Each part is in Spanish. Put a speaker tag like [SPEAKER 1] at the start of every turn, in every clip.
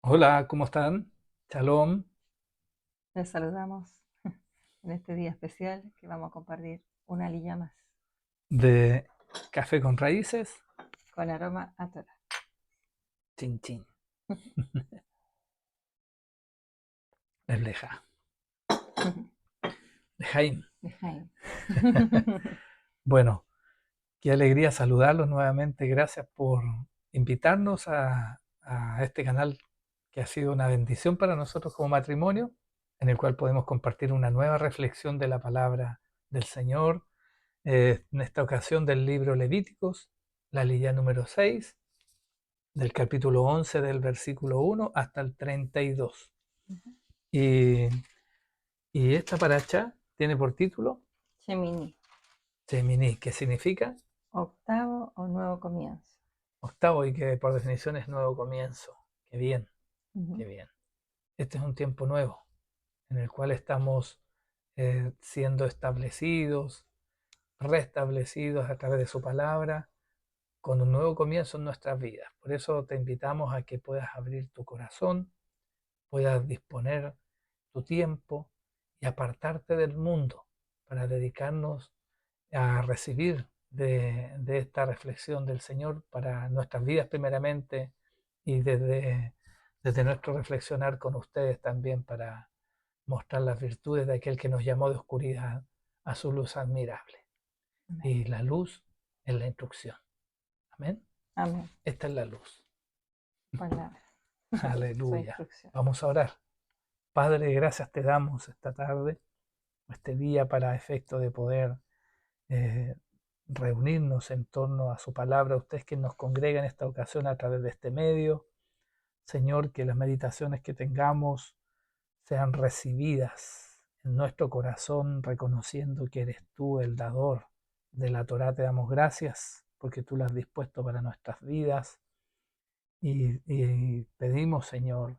[SPEAKER 1] Hola, ¿cómo están? Shalom,
[SPEAKER 2] Les saludamos en este día especial que vamos a compartir una lilla más
[SPEAKER 1] de Café con Raíces.
[SPEAKER 2] con aroma a Torah.
[SPEAKER 1] Chin chin, Lebleja, Lejaim.
[SPEAKER 2] De Jaime.
[SPEAKER 1] Bueno, qué alegría saludarlos nuevamente. Gracias por invitarnos a este canal que ha sido una bendición para nosotros como matrimonio, en el cual podemos compartir una nueva reflexión de la palabra del Señor. En esta ocasión del libro Levíticos, la lilla número 6, del capítulo 11 del versículo 1 hasta el 32. Y, y esta paracha tiene por título
[SPEAKER 2] Gemini,
[SPEAKER 1] Shemini, que significa
[SPEAKER 2] octavo o nuevo comienzo.
[SPEAKER 1] octavo y que por definición es nuevo comienzo. Qué bien, qué
[SPEAKER 2] Ujú.
[SPEAKER 1] bien. Este es un tiempo nuevo en el cual estamos siendo establecidos, restablecidos a través de su palabra, con un nuevo comienzo en nuestras vidas. Por eso te invitamos a que puedas abrir tu corazón, puedas disponer tu tiempo y apartarte del mundo para dedicarnos a recibir de esta reflexión del Señor para nuestras vidas primeramente y desde nuestro reflexionar con ustedes también para mostrar las virtudes de aquel que nos llamó de oscuridad a su luz admirable.
[SPEAKER 2] Amén.
[SPEAKER 1] Y la luz es la instrucción. Amén.
[SPEAKER 2] Amén.
[SPEAKER 1] Esta es la luz.
[SPEAKER 2] Palabra. Su
[SPEAKER 1] Aleluya.
[SPEAKER 2] instrucción.
[SPEAKER 1] Vamos a orar. Padre, gracias te damos esta tarde, este día para efecto de poder eh, reunirnos en torno a su palabra. Usted es quien nos congrega en esta ocasión a través de este medio. Señor, que las meditaciones que tengamos sean recibidas en nuestro corazón, reconociendo que eres tú el dador de la Torá. Te damos gracias porque tú la has dispuesto para nuestras vidas y pedimos, Señor,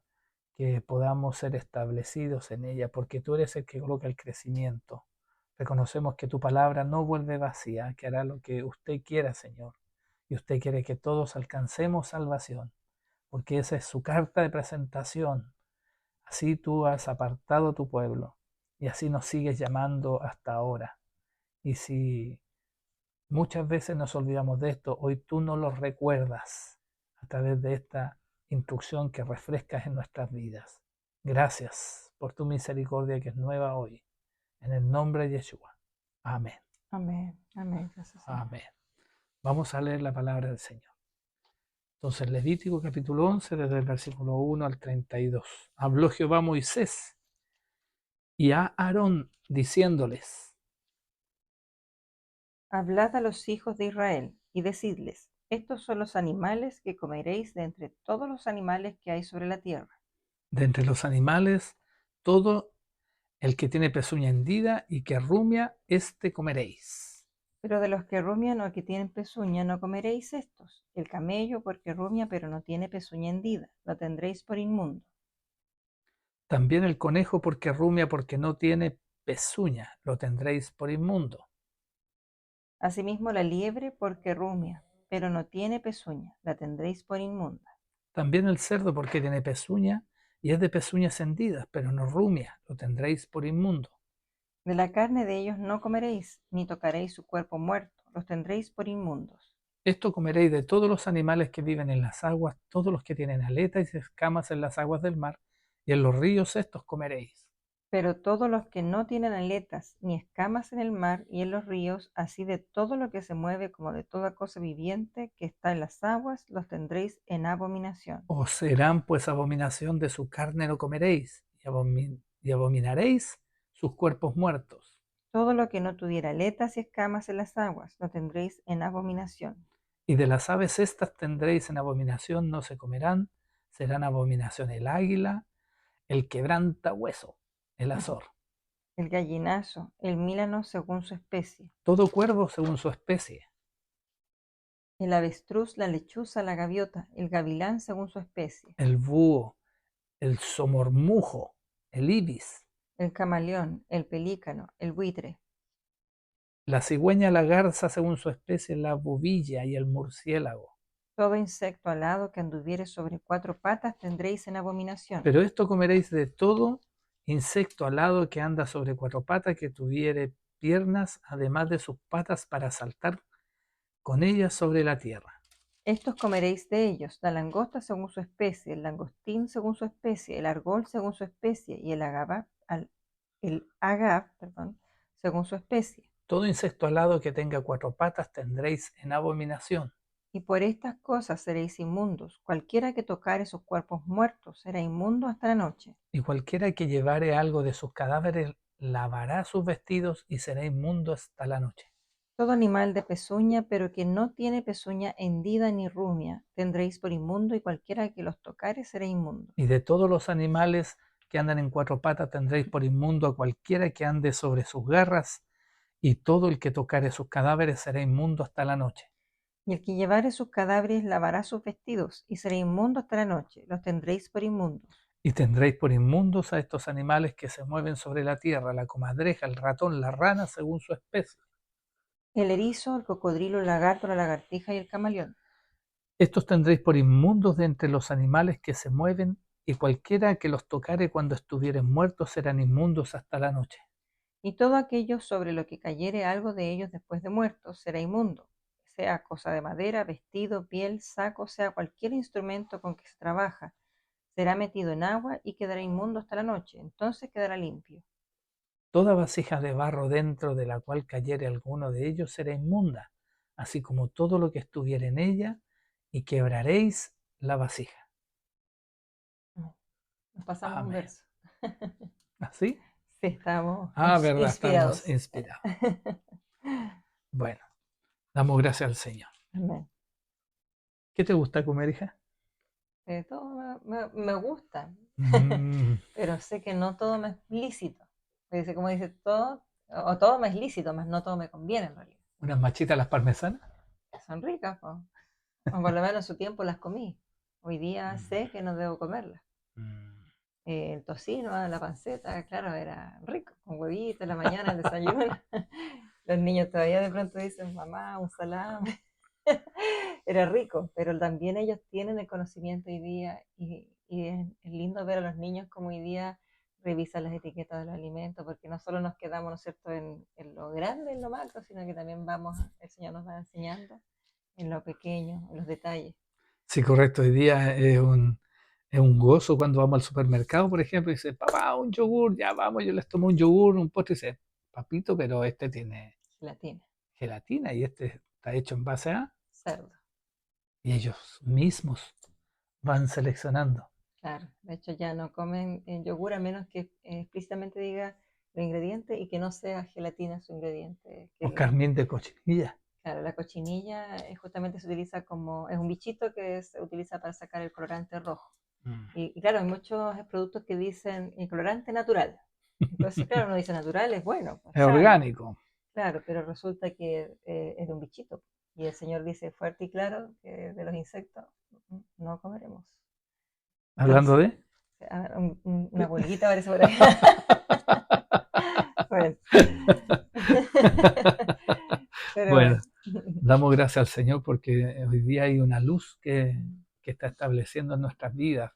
[SPEAKER 1] que podamos ser establecidos en ella, porque tú eres el que coloca el crecimiento. Reconocemos que tu palabra no vuelve vacía, que hará lo que usted quiera, Señor. Y usted quiere que todos alcancemos salvación, porque esa es su carta de presentación. Así tú has apartado tu pueblo y así nos sigues llamando hasta ahora. Y si muchas veces nos olvidamos de esto, hoy tú nos lo recuerdas a través de esta instrucción que refrescas en nuestras vidas. Gracias por tu misericordia que es nueva hoy. En el nombre de Yeshua. Amén.
[SPEAKER 2] Amén. Amén. Gracias, Señor.
[SPEAKER 1] Amén. Vamos a leer la palabra del Señor. Entonces, Levítico capítulo 11, desde el versículo 1 al 32. Habló Jehová a Moisés y a Aarón diciéndoles,
[SPEAKER 2] Hablad a los hijos de Israel y decidles: estos son los animales que comeréis de entre todos los animales que hay sobre la tierra.
[SPEAKER 1] de entre los animales, todo el que tiene pezuña hendida y que rumia, este comeréis.
[SPEAKER 2] Pero de los que rumian o que tienen pezuña no comeréis estos: el camello, porque rumia pero no tiene pezuña hendida, lo tendréis por inmundo.
[SPEAKER 1] También el conejo porque rumia porque no tiene pezuña, lo tendréis por inmundo.
[SPEAKER 2] Asimismo la liebre, porque rumia pero no tiene pezuña, la tendréis por inmunda.
[SPEAKER 1] También el cerdo porque tiene pezuña y es de pezuñas hendidas, pero no rumia, lo tendréis por inmundo.
[SPEAKER 2] De la carne de ellos no comeréis, ni tocaréis su cuerpo muerto, los tendréis por inmundos.
[SPEAKER 1] Esto comeréis de todos los animales que viven en las aguas, todos los que tienen aletas y escamas en las aguas del mar, y en los ríos estos comeréis.
[SPEAKER 2] Pero todos los que no tienen aletas ni escamas en el mar y en los ríos, así de todo lo que se mueve como de toda cosa viviente que está en las aguas, los tendréis en abominación.
[SPEAKER 1] Os serán pues abominación de su carne no comeréis, y abominaréis sus cuerpos muertos.
[SPEAKER 2] Todo lo que no tuviera aletas y escamas en las aguas, lo tendréis en abominación.
[SPEAKER 1] Y de las aves estas tendréis en abominación, no se comerán, serán abominación el águila, el quebranta hueso, el azor,
[SPEAKER 2] El gallinazo, el mílano según su especie,
[SPEAKER 1] todo cuervo según su especie,
[SPEAKER 2] el avestruz, la lechuza, la gaviota, el gavilán según su especie,
[SPEAKER 1] el búho, el somormujo, el ibis,
[SPEAKER 2] el camaleón, el pelícano, el buitre,
[SPEAKER 1] la cigüeña, la garza según su especie, la bubilla y el murciélago,
[SPEAKER 2] Todo insecto alado que anduviere sobre cuatro patas tendréis en abominación.
[SPEAKER 1] Pero esto comeréis de todo insecto alado que anda sobre cuatro patas, que tuviere piernas, además de sus patas para saltar con ellas sobre la tierra.
[SPEAKER 2] Estos comeréis de ellos, la langosta según su especie, el langostín según su especie, el argol según su especie, y el agave, perdón, según su especie.
[SPEAKER 1] Todo insecto alado que tenga cuatro patas tendréis en abominación.
[SPEAKER 2] Y por estas cosas seréis inmundos. Cualquiera que tocare sus cuerpos muertos será inmundo hasta la noche.
[SPEAKER 1] Y cualquiera que llevare algo de sus cadáveres lavará sus vestidos y será inmundo hasta la noche.
[SPEAKER 2] Todo animal de pezuña, pero que no tiene pezuña hendida ni rumia, tendréis por inmundo, y cualquiera que los tocare será inmundo.
[SPEAKER 1] Y de todos los animales que andan en cuatro patas tendréis por inmundo a cualquiera que ande sobre sus garras, y todo el que tocare sus cadáveres será inmundo hasta la noche.
[SPEAKER 2] Y el que llevare sus cadáveres lavará sus vestidos, y será inmundo hasta la noche. Los tendréis por inmundos.
[SPEAKER 1] Y tendréis por inmundos a estos animales que se mueven sobre la tierra, la comadreja, el ratón, la rana, según su especie.
[SPEAKER 2] El erizo, el cocodrilo, el lagarto, la lagartija y el camaleón.
[SPEAKER 1] Estos tendréis por inmundos de entre los animales que se mueven, y cualquiera que los tocare cuando estuvieren muertos serán inmundos hasta la noche.
[SPEAKER 2] Y todo aquello sobre lo que cayere algo de ellos después de muertos será inmundo, sea cosa de madera, vestido, piel, saco, sea cualquier instrumento con que se trabaja, será metido en agua y quedará inmundo hasta la noche, entonces quedará limpio.
[SPEAKER 1] Toda vasija de barro dentro de la cual cayere alguno de ellos será inmunda, así como todo lo que estuviere en ella, y quebraréis la vasija.
[SPEAKER 2] Nos pasamos un
[SPEAKER 1] Amén.
[SPEAKER 2] verso.
[SPEAKER 1] ¿Así?
[SPEAKER 2] Sí, estamos
[SPEAKER 1] Verdad, estamos
[SPEAKER 2] inspirados.
[SPEAKER 1] inspirados. Bueno, damos gracias al Señor.
[SPEAKER 2] Amén.
[SPEAKER 1] ¿Qué te gusta comer, hija?
[SPEAKER 2] Todo me gusta,
[SPEAKER 1] Mm,
[SPEAKER 2] pero sé que no todo me es lícito. Dice, como dice, todo, o todo me es lícito, mas no todo me conviene en realidad.
[SPEAKER 1] ¿Unas machitas a las parmesanas?
[SPEAKER 2] Son ricas, po. O por lo menos en su tiempo las comí. Hoy día sé que no debo comerlas.
[SPEAKER 1] Mm.
[SPEAKER 2] El tocino, la panceta, claro, era rico, con huevitos en la mañana, el desayuno. Los niños todavía de pronto dicen, mamá, un salame. Era rico, pero también ellos tienen el conocimiento hoy día y es lindo ver a los niños como hoy día revisan las etiquetas de los alimentos, porque no solo nos quedamos, ¿no es cierto?, en lo grande, en lo macro, sino que también el Señor nos va enseñando en lo pequeño, en los detalles.
[SPEAKER 1] Sí, correcto. Hoy día es un gozo cuando vamos al supermercado, por ejemplo, y dice, papá, un yogur, ya vamos, yo les tomo un yogur, un postre, y dice, papito, pero este tiene
[SPEAKER 2] Gelatina,
[SPEAKER 1] gelatina y este está hecho en base a,
[SPEAKER 2] cerdo,
[SPEAKER 1] y ellos mismos van seleccionando.
[SPEAKER 2] claro. De hecho, ya no comen yogur a menos que explícitamente diga los ingredientes y que no sea gelatina su ingrediente.
[SPEAKER 1] O carmín de cochinilla.
[SPEAKER 2] Claro, la cochinilla justamente se utiliza como, es un bichito que se utiliza para sacar el colorante rojo.
[SPEAKER 1] Mm.
[SPEAKER 2] Y claro, hay muchos productos que dicen colorante natural. Entonces, claro, uno dice natural es bueno, pues,
[SPEAKER 1] Es
[SPEAKER 2] sano.
[SPEAKER 1] orgánico.
[SPEAKER 2] Claro, pero resulta que es de un bichito. Y el Señor dice fuerte y claro que de los insectos no comeremos.
[SPEAKER 1] Hablando
[SPEAKER 2] Entonces,
[SPEAKER 1] de...
[SPEAKER 2] una pulguita parece por ahí. Bueno. Pero
[SPEAKER 1] Bueno,
[SPEAKER 2] bueno.
[SPEAKER 1] damos gracias al Señor porque hoy día hay una luz que está estableciendo en nuestras vidas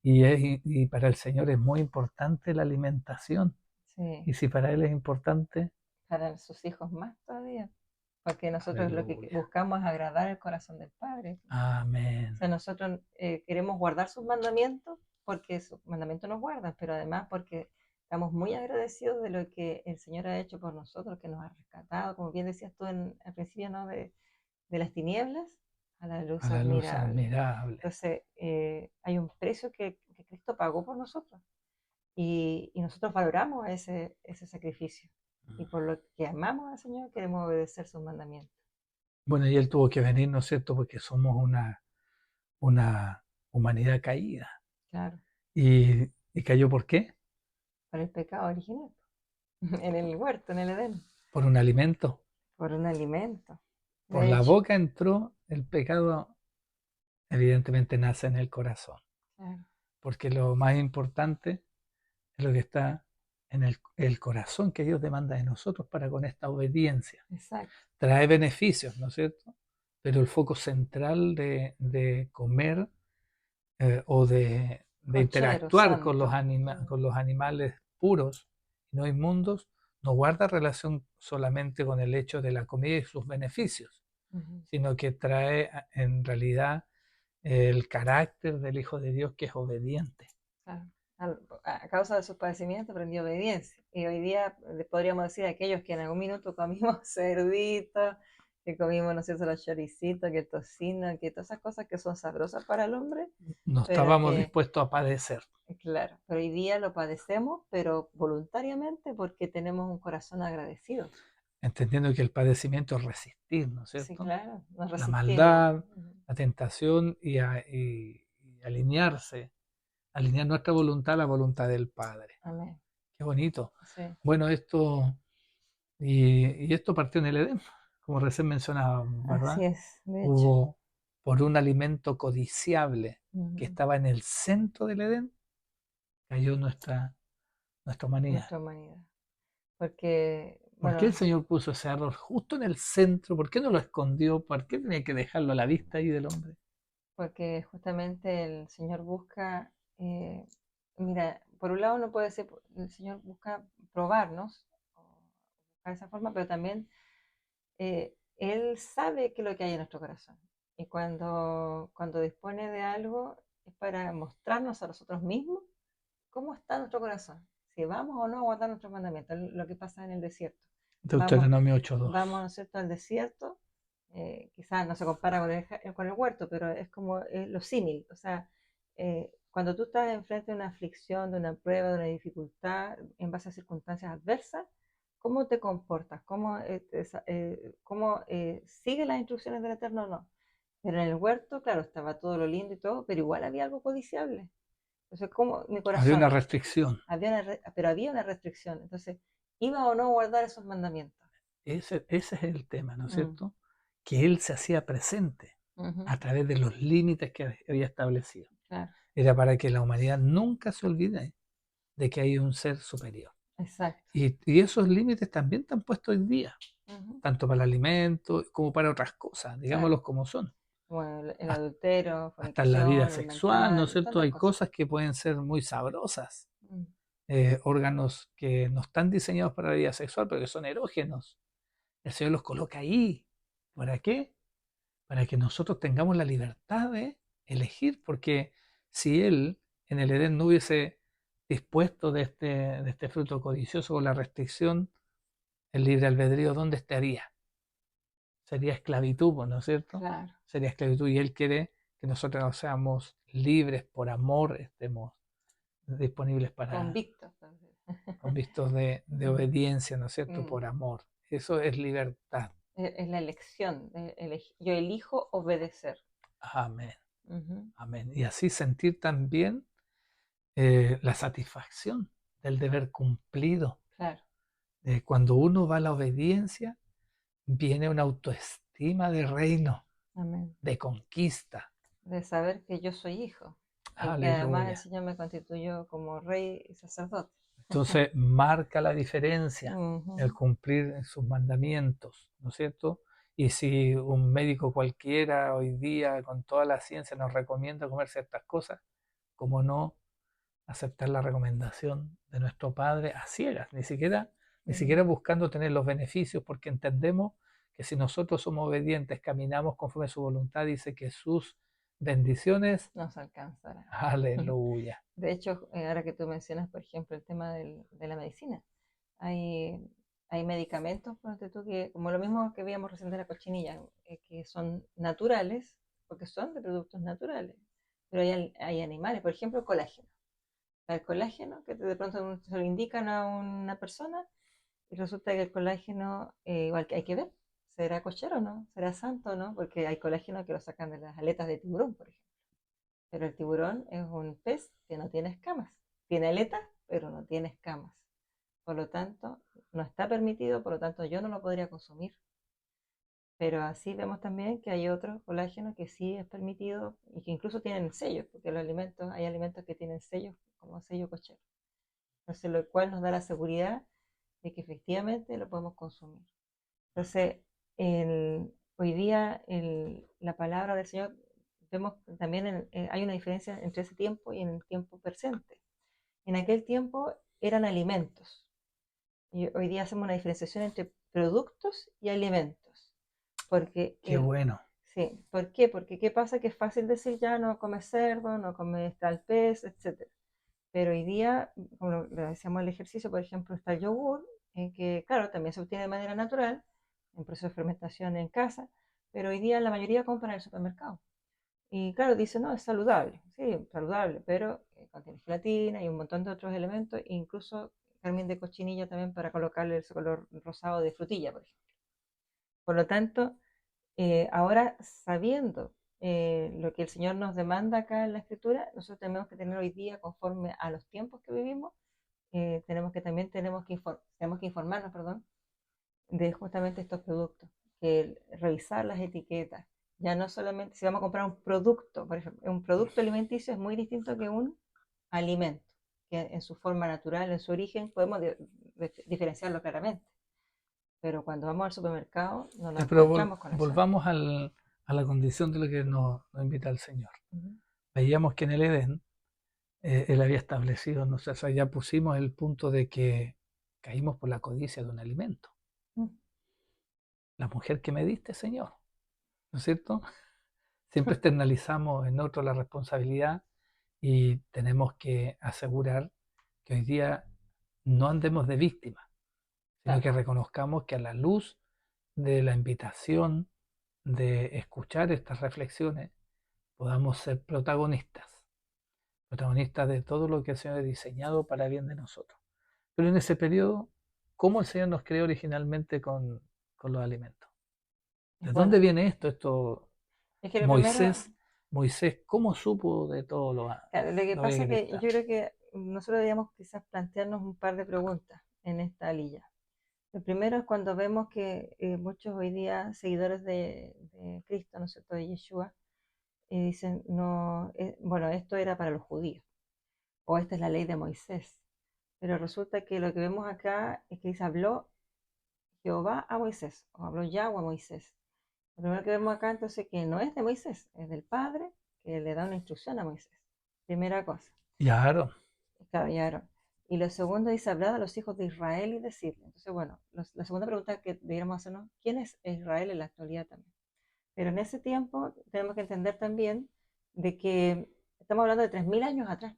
[SPEAKER 1] y para el Señor es muy importante la alimentación.
[SPEAKER 2] Sí,
[SPEAKER 1] Y si para Él es importante,
[SPEAKER 2] para sus hijos más todavía. Porque nosotros lo que
[SPEAKER 1] aleluya.
[SPEAKER 2] buscamos es agradar el corazón del Padre. O
[SPEAKER 1] Amén.
[SPEAKER 2] sea, nosotros queremos guardar sus mandamientos porque sus mandamientos nos guardan, pero además porque estamos muy agradecidos de lo que el Señor ha hecho por nosotros, que nos ha rescatado, como bien decías tú al principio, ¿no? De las tinieblas a la
[SPEAKER 1] A
[SPEAKER 2] luz
[SPEAKER 1] la luz
[SPEAKER 2] admirable.
[SPEAKER 1] admirable.
[SPEAKER 2] Entonces, hay un precio que Cristo pagó por nosotros y nosotros valoramos ese sacrificio. Y por lo que amamos al Señor, queremos obedecer sus mandamientos.
[SPEAKER 1] Bueno, y Él tuvo que venir, ¿no es cierto? Porque somos una humanidad caída.
[SPEAKER 2] Claro,
[SPEAKER 1] ¿Y cayó por qué?
[SPEAKER 2] por el pecado original, en el huerto, en el Edén,
[SPEAKER 1] Por un alimento.
[SPEAKER 2] por un alimento.
[SPEAKER 1] Por
[SPEAKER 2] De
[SPEAKER 1] la
[SPEAKER 2] hecho,
[SPEAKER 1] boca entró el pecado, evidentemente nace en el corazón.
[SPEAKER 2] claro,
[SPEAKER 1] Porque lo más importante es lo que está en el corazón que Dios demanda de nosotros para con esta obediencia.
[SPEAKER 2] exacto.
[SPEAKER 1] Trae beneficios, ¿no es cierto? pero el foco central de comer o de
[SPEAKER 2] Cochero,
[SPEAKER 1] interactuar con
[SPEAKER 2] santo.
[SPEAKER 1] con los animales puros y no inmundos, no guarda relación solamente con el hecho de la comida y sus beneficios,
[SPEAKER 2] Ujú.
[SPEAKER 1] sino que trae en realidad el carácter del Hijo de Dios que es obediente.
[SPEAKER 2] Claro. A causa de sus padecimientos aprendió obediencia. Y hoy día podríamos decir aquellos que en algún minuto comimos cerdito, que comimos, ¿no es cierto?, los choricitos, que el tocino, que todas esas cosas que son sabrosas para el hombre,
[SPEAKER 1] No
[SPEAKER 2] pero
[SPEAKER 1] estábamos
[SPEAKER 2] que,
[SPEAKER 1] dispuestos a padecer,
[SPEAKER 2] claro, pero hoy día lo padecemos, pero voluntariamente porque tenemos un corazón agradecido.
[SPEAKER 1] entendiendo que el padecimiento es resistir, ¿no es
[SPEAKER 2] Sí,
[SPEAKER 1] cierto?
[SPEAKER 2] claro, nos
[SPEAKER 1] La
[SPEAKER 2] resistimos.
[SPEAKER 1] maldad, la tentación y alinearse, alinear nuestra voluntad a la voluntad del Padre.
[SPEAKER 2] Amén.
[SPEAKER 1] Qué bonito.
[SPEAKER 2] Sí,
[SPEAKER 1] Bueno, y esto partió en el Edén, como recién mencionábamos,
[SPEAKER 2] así
[SPEAKER 1] ¿verdad?
[SPEAKER 2] es, de hecho.
[SPEAKER 1] Hubo por un alimento codiciable que
[SPEAKER 2] Ujú.
[SPEAKER 1] estaba en el centro del Edén, cayó nuestra humanidad.
[SPEAKER 2] Nuestra humanidad. Porque,
[SPEAKER 1] ¿Por qué el
[SPEAKER 2] bueno,
[SPEAKER 1] Señor puso ese árbol justo en el centro? ¿Por qué no lo escondió? ¿Por qué tenía que dejarlo a la vista ahí del hombre?
[SPEAKER 2] porque justamente el Señor busca, mira, por un lado uno puede decir, el Señor busca probarnos, o buscar esa forma, pero también Él sabe qué es lo que hay en nuestro corazón. Y cuando dispone de algo es para mostrarnos a nosotros mismos cómo está nuestro corazón, si vamos o no a guardar nuestros mandamientos, lo que pasa en el desierto. Vamos,
[SPEAKER 1] Deuteronomio 8:2.
[SPEAKER 2] vamos, ¿no es cierto?, al desierto, quizás no se compara con el huerto, pero es como lo símil, o sea, cuando tú estás enfrente de una aflicción, de una prueba, de una dificultad, en base a circunstancias adversas, ¿cómo te comportas? ¿Cómo sigues las instrucciones del Eterno o no? Pero en el huerto, claro, estaba todo lo lindo y todo, pero igual había algo codiciable. Entonces, como mi
[SPEAKER 1] Había una
[SPEAKER 2] corazón,
[SPEAKER 1] restricción.
[SPEAKER 2] pero había una restricción. Entonces, ¿iba o no a guardar esos mandamientos?
[SPEAKER 1] Ese es el tema, ¿no es
[SPEAKER 2] Mm,
[SPEAKER 1] cierto? Que Él se hacía presente
[SPEAKER 2] ujú,
[SPEAKER 1] a través de los límites que había establecido.
[SPEAKER 2] claro,
[SPEAKER 1] Era para que la humanidad nunca se olvide de que hay un ser superior.
[SPEAKER 2] exacto.
[SPEAKER 1] Y esos límites también están puestos hoy día,
[SPEAKER 2] Ujú,
[SPEAKER 1] tanto para el alimento como para otras cosas,
[SPEAKER 2] claro.
[SPEAKER 1] digámoslos como son.
[SPEAKER 2] Bueno, el
[SPEAKER 1] Has-
[SPEAKER 2] adulterio,
[SPEAKER 1] Hasta en la vida
[SPEAKER 2] fornicación, el
[SPEAKER 1] sexual, ¿no
[SPEAKER 2] mentir,
[SPEAKER 1] es cierto?
[SPEAKER 2] tantas
[SPEAKER 1] Hay
[SPEAKER 2] cosas.
[SPEAKER 1] cosas que pueden ser muy sabrosas,
[SPEAKER 2] Mm,
[SPEAKER 1] órganos que no están diseñados para la vida sexual, pero que son erógenos. El Señor los coloca ahí. ¿Para qué? Para que nosotros tengamos la libertad de elegir, porque si Él en el Edén no hubiese dispuesto de este fruto codicioso o la restricción, el libre albedrío, ¿dónde estaría? Sería esclavitud, pues, ¿no es cierto?
[SPEAKER 2] claro,
[SPEAKER 1] Sería esclavitud y Él quiere que nosotros no seamos libres por amor, estemos disponibles para
[SPEAKER 2] convictos. Entonces.
[SPEAKER 1] convictos de
[SPEAKER 2] Mm,
[SPEAKER 1] obediencia, ¿no es cierto?
[SPEAKER 2] mm.
[SPEAKER 1] Por amor. Eso es libertad.
[SPEAKER 2] Es la elección. Yo elijo obedecer.
[SPEAKER 1] Amén.
[SPEAKER 2] Ujú,
[SPEAKER 1] Amén. Y así sentir también la satisfacción del deber cumplido.
[SPEAKER 2] claro,
[SPEAKER 1] Cuando uno va a la obediencia, viene una autoestima de reino,
[SPEAKER 2] amén.
[SPEAKER 1] de conquista.
[SPEAKER 2] De saber que yo soy hijo y que además el
[SPEAKER 1] Aleluya.
[SPEAKER 2] Señor me constituyó como rey y sacerdote.
[SPEAKER 1] Entonces marca la diferencia el
[SPEAKER 2] Ujú,
[SPEAKER 1] cumplir sus mandamientos, ¿no es cierto? Y si un médico cualquiera hoy día con toda la ciencia nos recomienda comer ciertas cosas, ¿cómo no aceptar la recomendación de nuestro Padre a ciegas? Ni
[SPEAKER 2] ujú.
[SPEAKER 1] siquiera buscando tener los beneficios, porque entendemos que si nosotros somos obedientes, caminamos conforme a su voluntad, dice que sus bendiciones,
[SPEAKER 2] Nos alcanzará.
[SPEAKER 1] aleluya.
[SPEAKER 2] De hecho, ahora que tú mencionas, por ejemplo, el tema de la medicina, hay, hay medicamentos, ponte tú, que, como lo mismo que veíamos recién de la cochinilla, que son naturales, porque son de productos naturales, pero hay animales, por ejemplo, colágeno. El colágeno, que de pronto se lo indican a una persona, y resulta que el colágeno, igual que hay que ver, ¿será cochero o no? ¿Será santo o no? Porque hay colágeno que lo sacan de las aletas de tiburón, por ejemplo. Pero el tiburón es un pez que no tiene escamas. Tiene aletas, pero no tiene escamas. Por lo tanto, no está permitido, por lo tanto, yo no lo podría consumir. Pero así vemos también que hay otros colágenos que sí es permitido y que incluso tienen sellos, porque hay alimentos que tienen sellos, como sello cochero. Entonces, lo cual nos da la seguridad de que efectivamente lo podemos consumir. Entonces, el, hoy día la palabra del Señor, vemos también hay una diferencia entre ese tiempo y en el tiempo presente. En aquel tiempo eran alimentos. Y hoy día hacemos una diferenciación entre productos y alimentos. Porque
[SPEAKER 1] Qué bueno.
[SPEAKER 2] sí, ¿por qué? Porque ¿qué pasa? Que es fácil decir ya no comes cerdo, no comes tal pez, etcétera. Pero hoy día, como le decíamos el ejercicio, por ejemplo, está el yogur, que claro, también se obtiene de manera natural, en proceso de fermentación en casa, pero hoy día la mayoría compran en el supermercado. Y claro, dice, no, es saludable, sí, saludable, pero contiene gelatina y un montón de otros elementos, incluso carmín de cochinilla también para colocarle ese color rosado de frutilla, por ejemplo. Por lo tanto, ahora sabiendo lo que el Señor nos demanda acá en la Escritura, nosotros tenemos que tener hoy día, conforme a los tiempos que vivimos, tenemos que informarnos, perdón, de justamente estos productos, que revisar las etiquetas, ya no solamente si vamos a comprar un producto, por ejemplo, un producto alimenticio es muy distinto que un alimento, que en su forma natural, en su origen, podemos diferenciarlo claramente, pero cuando vamos al supermercado no nos
[SPEAKER 1] Pero
[SPEAKER 2] encontramos con eso.
[SPEAKER 1] volvamos a la condición de lo que nos invita el Señor.
[SPEAKER 2] Ujú.
[SPEAKER 1] Veíamos que en el Edén Él había establecido, nosotros ya pusimos el punto de que caímos por la codicia de un alimento.
[SPEAKER 2] Mm.
[SPEAKER 1] La mujer que me diste, Señor, ¿no es cierto? Siempre externalizamos en otro la responsabilidad y tenemos que asegurar que hoy día no andemos de víctima, sino
[SPEAKER 2] Claro.
[SPEAKER 1] que reconozcamos que a la luz de la invitación de escuchar estas reflexiones podamos ser protagonistas de todo lo que el Señor ha diseñado para bien de nosotros. Pero en ese periodo, ¿cómo el Señor nos creó originalmente con los alimentos? ¿De dónde
[SPEAKER 2] Bueno,
[SPEAKER 1] viene esto? Esto
[SPEAKER 2] es que lo primero,
[SPEAKER 1] Moisés, Moisés, ¿cómo supo de todo
[SPEAKER 2] claro, lo que
[SPEAKER 1] lo
[SPEAKER 2] pasa es
[SPEAKER 1] que
[SPEAKER 2] que
[SPEAKER 1] está?
[SPEAKER 2] yo creo que nosotros deberíamos quizás plantearnos un par de preguntas en esta lilla. Lo primero es cuando vemos que muchos hoy día seguidores de Cristo, ¿no es cierto?, de Yeshua, dicen, no, bueno, esto era para los judíos, o esta es la ley de Moisés. Pero resulta que lo que vemos acá es que dice, habló Jehová a Moisés, o habló Yahweh a Moisés. Lo primero que vemos acá entonces que no es de Moisés, es del Padre que le da una instrucción a Moisés. Primera cosa.
[SPEAKER 1] Claro,
[SPEAKER 2] Claro, y Aarón. Y lo segundo dice, hablad a los hijos de Israel y decirle. Entonces, bueno, la segunda pregunta que deberíamos hacernos, ¿quién es Israel en la actualidad también? Pero en ese tiempo tenemos que entender también de que estamos hablando de 3.000 años atrás.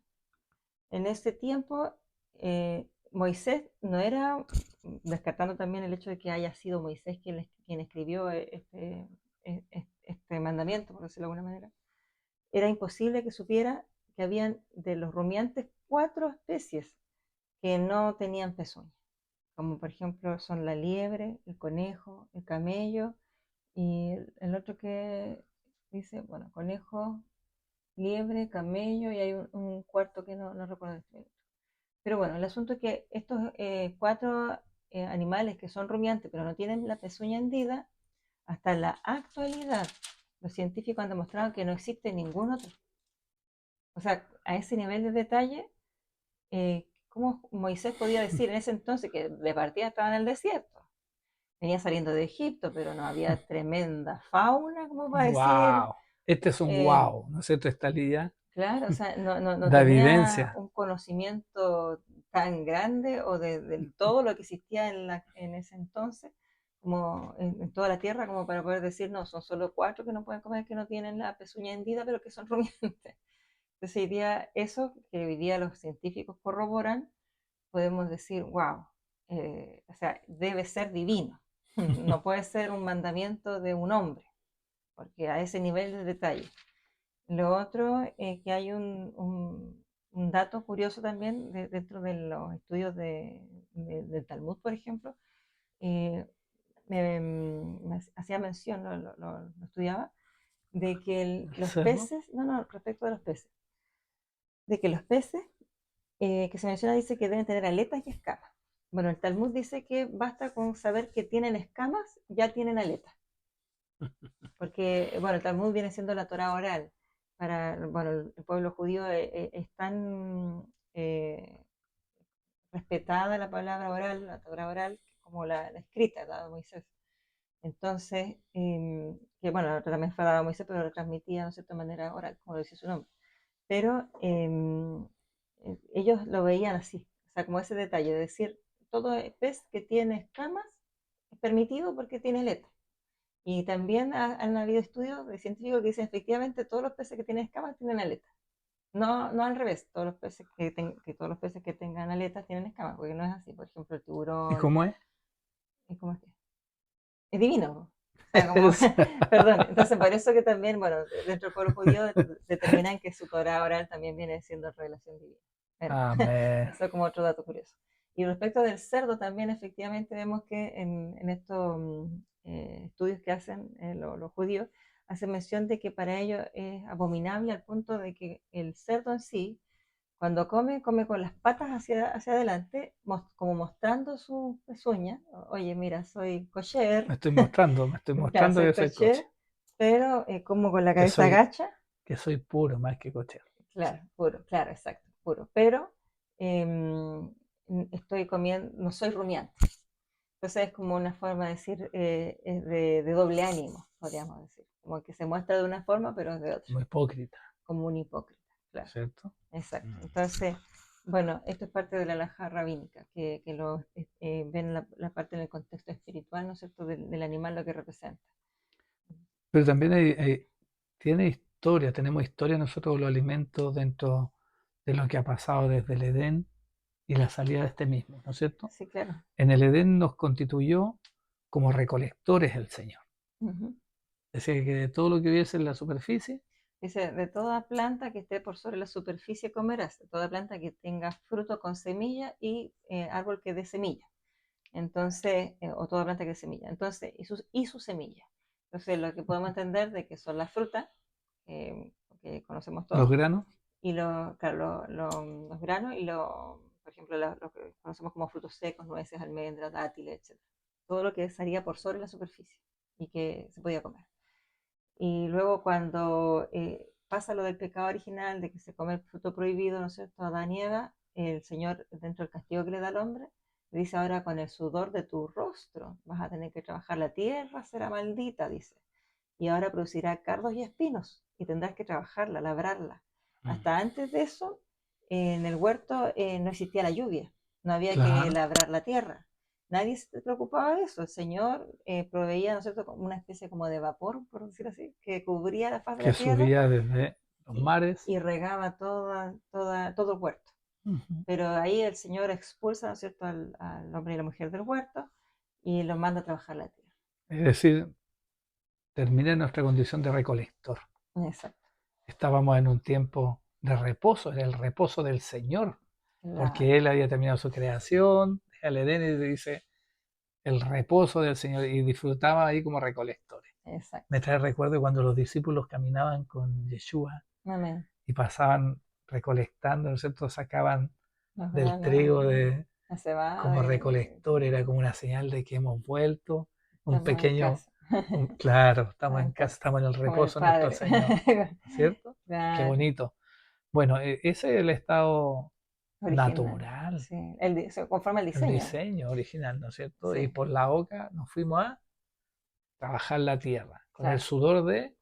[SPEAKER 2] En ese tiempo, Moisés no era, descartando también el hecho de que haya sido Moisés quien escribió este mandamiento, por decirlo de alguna manera, era imposible que supiera que habían de los rumiantes 4 especies que no tenían pezuñas, como por ejemplo son la liebre, el conejo, el camello y el otro que dice, bueno, conejo, liebre, camello y hay un cuarto que no recuerdo este momento. Pero bueno, el asunto es que estos 4 animales que son rumiantes pero no tienen la pezuña hendida, hasta la actualidad los científicos han demostrado que no existe ningún otro. O sea, a ese nivel de detalle, ¿cómo Moisés podía decir en ese entonces que de partida estaba en el desierto? Venía saliendo de Egipto, pero no había tremenda fauna como para decir,
[SPEAKER 1] wow. Este es un
[SPEAKER 2] eh,
[SPEAKER 1] wow, ¿no es cierto? Esta liga
[SPEAKER 2] claro, o sea, no
[SPEAKER 1] da
[SPEAKER 2] tenía
[SPEAKER 1] evidencia.
[SPEAKER 2] un conocimiento tan grande o de todo lo que existía en ese entonces, como en toda la tierra, como para poder decir, no, son solo 4 que no pueden comer, que no tienen la pezuña hendida, pero que son rumiantes. Entonces, hoy día, eso que hoy día los científicos corroboran, podemos decir, wow, o sea, debe ser divino. No puede ser un mandamiento de un hombre, porque a ese nivel de detalle. Lo otro es que hay un dato curioso también dentro de los estudios del Talmud, por ejemplo. eh, me hacía mención, lo estudiaba, de que
[SPEAKER 1] ¿El
[SPEAKER 2] los
[SPEAKER 1] cerdo?
[SPEAKER 2] peces, no, respecto de los peces, de que los peces que se menciona dice que deben tener aletas y escamas. Bueno, el Talmud dice que basta con saber que tienen escamas, ya tienen aletas. Porque, bueno, el Talmud viene siendo la Torah oral. Bueno, el pueblo judío es tan respetada la palabra oral, la Torah oral, como la escrita, la de Moisés. Entonces, que bueno, también fue dado a Moisés, pero lo transmitía de cierta manera oral, como lo dice su nombre. Pero ellos lo veían así, o sea, como ese detalle de decir, todo pez que tiene escamas es permitido porque tiene aleta. Y también han habido estudios de científicos que dicen efectivamente todos los peces que tienen escamas tienen aleta. No, no al revés, todos los peces que tengan aletas tienen escamas, porque no es así. Por ejemplo, el
[SPEAKER 1] ¿Y
[SPEAKER 2] tiburón,
[SPEAKER 1] cómo es?
[SPEAKER 2] ¿cómo es que? Es divino. O sea, como, perdón, entonces por eso que también, bueno, dentro del pueblo judío determinan que su Torah oral también viene siendo revelación divina. Bueno,
[SPEAKER 1] Amén.
[SPEAKER 2] eso como otro dato curioso. Y respecto del cerdo también efectivamente vemos que en estos estudios que hacen los judíos, hacen mención de que para ellos es abominable al punto de que el cerdo en sí, cuando come, come con las patas hacia adelante, como mostrando su pezuña. Oye, mira, soy kosher,
[SPEAKER 1] Me estoy
[SPEAKER 2] claro,
[SPEAKER 1] mostrando
[SPEAKER 2] soy
[SPEAKER 1] que soy coche,
[SPEAKER 2] kosher, pero como con la
[SPEAKER 1] que
[SPEAKER 2] cabeza
[SPEAKER 1] soy,
[SPEAKER 2] agacha,
[SPEAKER 1] que soy puro más que cochero. Sí.
[SPEAKER 2] claro, puro, claro, exacto, puro. Pero em, estoy comiendo, no soy rumiante. Entonces es como una forma de decir, es de doble ánimo, podríamos decir. Como que se muestra de una forma, pero es de otra,
[SPEAKER 1] Como hipócrita,
[SPEAKER 2] como un hipócrita, claro.
[SPEAKER 1] ¿cierto?
[SPEAKER 2] Exacto.
[SPEAKER 1] Mm.
[SPEAKER 2] Entonces, bueno, esto es parte de la alhaja rabínica, que ven la parte en el contexto espiritual, ¿no es cierto?, del animal, lo que representa.
[SPEAKER 1] Pero también tiene historia, tenemos historia nosotros los alimentos dentro de lo que ha pasado desde el Edén y la salida de este mismo, ¿no es cierto?
[SPEAKER 2] Sí, claro.
[SPEAKER 1] En el Edén nos constituyó como recolectores el Señor.
[SPEAKER 2] Ujú.
[SPEAKER 1] Decía que de todo lo que hubiese en la superficie,
[SPEAKER 2] Dice, de toda planta que esté por sobre la superficie comerás, de toda planta que tenga fruto con semilla y árbol que dé semilla. Entonces, o toda planta que dé semilla. Entonces, y su semilla. Entonces, lo que podemos entender de que son las frutas, que conocemos
[SPEAKER 1] los
[SPEAKER 2] todos,
[SPEAKER 1] granos,
[SPEAKER 2] y claro, los granos y por ejemplo, lo que conocemos como frutos secos, nueces, almendras, dátiles, etc. Todo lo que salía por sobre la superficie y que se podía comer. Y luego cuando pasa lo del pecado original, de que se come el fruto prohibido, ¿no es cierto?, Adán y Eva, el Señor, dentro del castigo que le da al hombre, le dice ahora con el sudor de tu rostro vas a tener que trabajar la tierra, será maldita, dice. Y ahora producirá cardos y espinos y tendrás que trabajarla, labrarla. Hasta antes de eso, en el huerto no existía la lluvia, no había que
[SPEAKER 1] claro,
[SPEAKER 2] labrar la tierra. Nadie se preocupaba de eso. El Señor proveía, ¿no es cierto?, como una especie como de vapor, por decir así, que cubría la faz de
[SPEAKER 1] que
[SPEAKER 2] la tierra
[SPEAKER 1] subía desde los
[SPEAKER 2] y,
[SPEAKER 1] mares.
[SPEAKER 2] y regaba todo el huerto.
[SPEAKER 1] Ujú.
[SPEAKER 2] Pero ahí el Señor expulsa, ¿no es cierto?, al hombre y la mujer del huerto y los manda a trabajar la tierra.
[SPEAKER 1] Es decir, termina nuestra condición de recolector.
[SPEAKER 2] Exacto.
[SPEAKER 1] Estábamos en un tiempo de reposo, era el reposo del Señor,
[SPEAKER 2] Claro,
[SPEAKER 1] porque Él había terminado su creación, el Edén y dice el reposo del Señor y disfrutaba ahí como recolectores.
[SPEAKER 2] exacto.
[SPEAKER 1] Me trae recuerdo cuando los discípulos caminaban con Yeshua
[SPEAKER 2] Amén.
[SPEAKER 1] y pasaban recolectando, ¿no es cierto? Sacaban
[SPEAKER 2] Los
[SPEAKER 1] del
[SPEAKER 2] granos,
[SPEAKER 1] trigo de,
[SPEAKER 2] la cebada,
[SPEAKER 1] como recolector, era como una señal de que hemos vuelto, un
[SPEAKER 2] estamos en
[SPEAKER 1] pequeño,
[SPEAKER 2] casa.
[SPEAKER 1] claro, estamos
[SPEAKER 2] Estamos
[SPEAKER 1] en
[SPEAKER 2] en
[SPEAKER 1] casa,
[SPEAKER 2] casa,
[SPEAKER 1] estamos en el
[SPEAKER 2] como el
[SPEAKER 1] reposo de nuestro
[SPEAKER 2] Padre.
[SPEAKER 1] Señor, ¿no es cierto? Qué
[SPEAKER 2] Claro,
[SPEAKER 1] bonito. Bueno, ese es el estado
[SPEAKER 2] original.
[SPEAKER 1] natural,
[SPEAKER 2] Sí, se conforma el
[SPEAKER 1] el
[SPEAKER 2] diseño.
[SPEAKER 1] diseño original, ¿no es cierto? Y
[SPEAKER 2] Sí,
[SPEAKER 1] por la boca nos fuimos a trabajar la tierra, con el
[SPEAKER 2] claro,
[SPEAKER 1] sudor de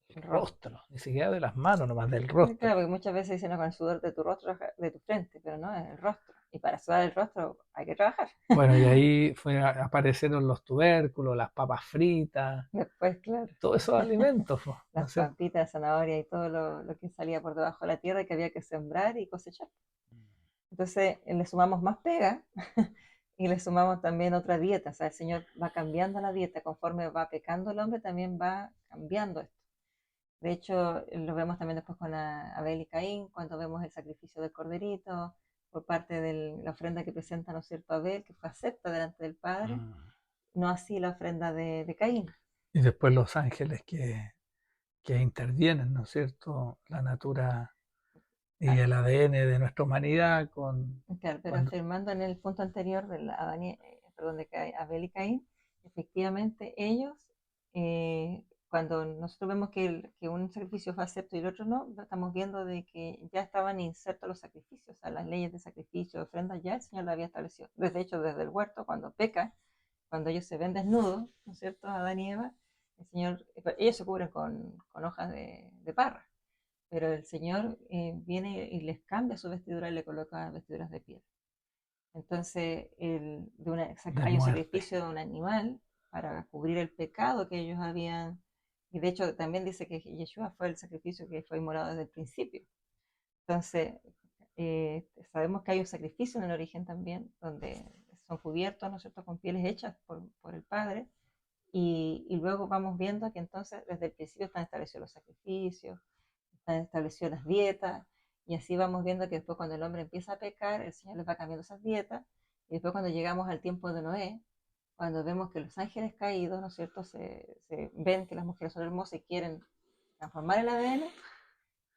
[SPEAKER 2] el rostro.
[SPEAKER 1] rostro, ni siquiera de las manos, nomás del
[SPEAKER 2] Claro,
[SPEAKER 1] rostro.
[SPEAKER 2] porque muchas veces dicen, "No, con el sudor de tu rostro, de tu frente", pero no, es el rostro. Y para sudar el rostro hay que trabajar.
[SPEAKER 1] Bueno, y ahí aparecieron los tubérculos, las papas fritas,
[SPEAKER 2] Después, claro,
[SPEAKER 1] todos esos alimentos, ¿no
[SPEAKER 2] las
[SPEAKER 1] es cierto?
[SPEAKER 2] papitas, zanahoria y todo lo que salía por debajo de la tierra que había que sembrar y cosechar. Entonces le sumamos más pega y le sumamos también otra dieta. O sea, el Señor va cambiando la dieta conforme va pecando el hombre, también va cambiando esto. De hecho, lo vemos también después con Abel y Caín, cuando vemos el sacrificio del corderito por parte de la ofrenda que presenta, ¿no es cierto?, Abel, que fue acepta delante del Padre,
[SPEAKER 1] Mm.
[SPEAKER 2] no así la ofrenda de Caín.
[SPEAKER 1] Y después los ángeles que intervienen, ¿no es cierto? La natura y
[SPEAKER 2] Ah,
[SPEAKER 1] el ADN de nuestra humanidad
[SPEAKER 2] claro, pero
[SPEAKER 1] cuando,
[SPEAKER 2] afirmando en el punto anterior de perdón, de Abel y Caín, efectivamente ellos, cuando nosotros vemos que un sacrificio fue acepto y el otro no, estamos viendo de que ya estaban insertos los sacrificios, o sea, las leyes de sacrificio, de ofrendas, ya el Señor lo había establecido. De hecho, desde el huerto, cuando peca, cuando ellos se ven desnudos, ¿no es cierto?, Adán y Eva, el Señor, ellos se cubren con hojas de parra, pero el Señor viene y les cambia su vestidura y le coloca vestiduras de piel. Entonces,
[SPEAKER 1] de
[SPEAKER 2] hay un
[SPEAKER 1] muerte.
[SPEAKER 2] sacrificio de un animal para cubrir el pecado que ellos habían, y de hecho también dice que Yeshua fue el sacrificio que fue inmolado desde el principio. Entonces, sabemos que hay un sacrificio en el origen también, donde son cubiertos, ¿no es cierto?, con pieles hechas por el Padre, y luego vamos viendo que entonces desde el principio están establecidos los sacrificios, están establecidas las dietas, y así vamos viendo que después cuando el hombre empieza a pecar, el Señor les va cambiando esas dietas, y después cuando llegamos al tiempo de Noé, cuando vemos que los ángeles caídos, ¿no es cierto?, se ven que las mujeres son hermosas y quieren transformar el ADN,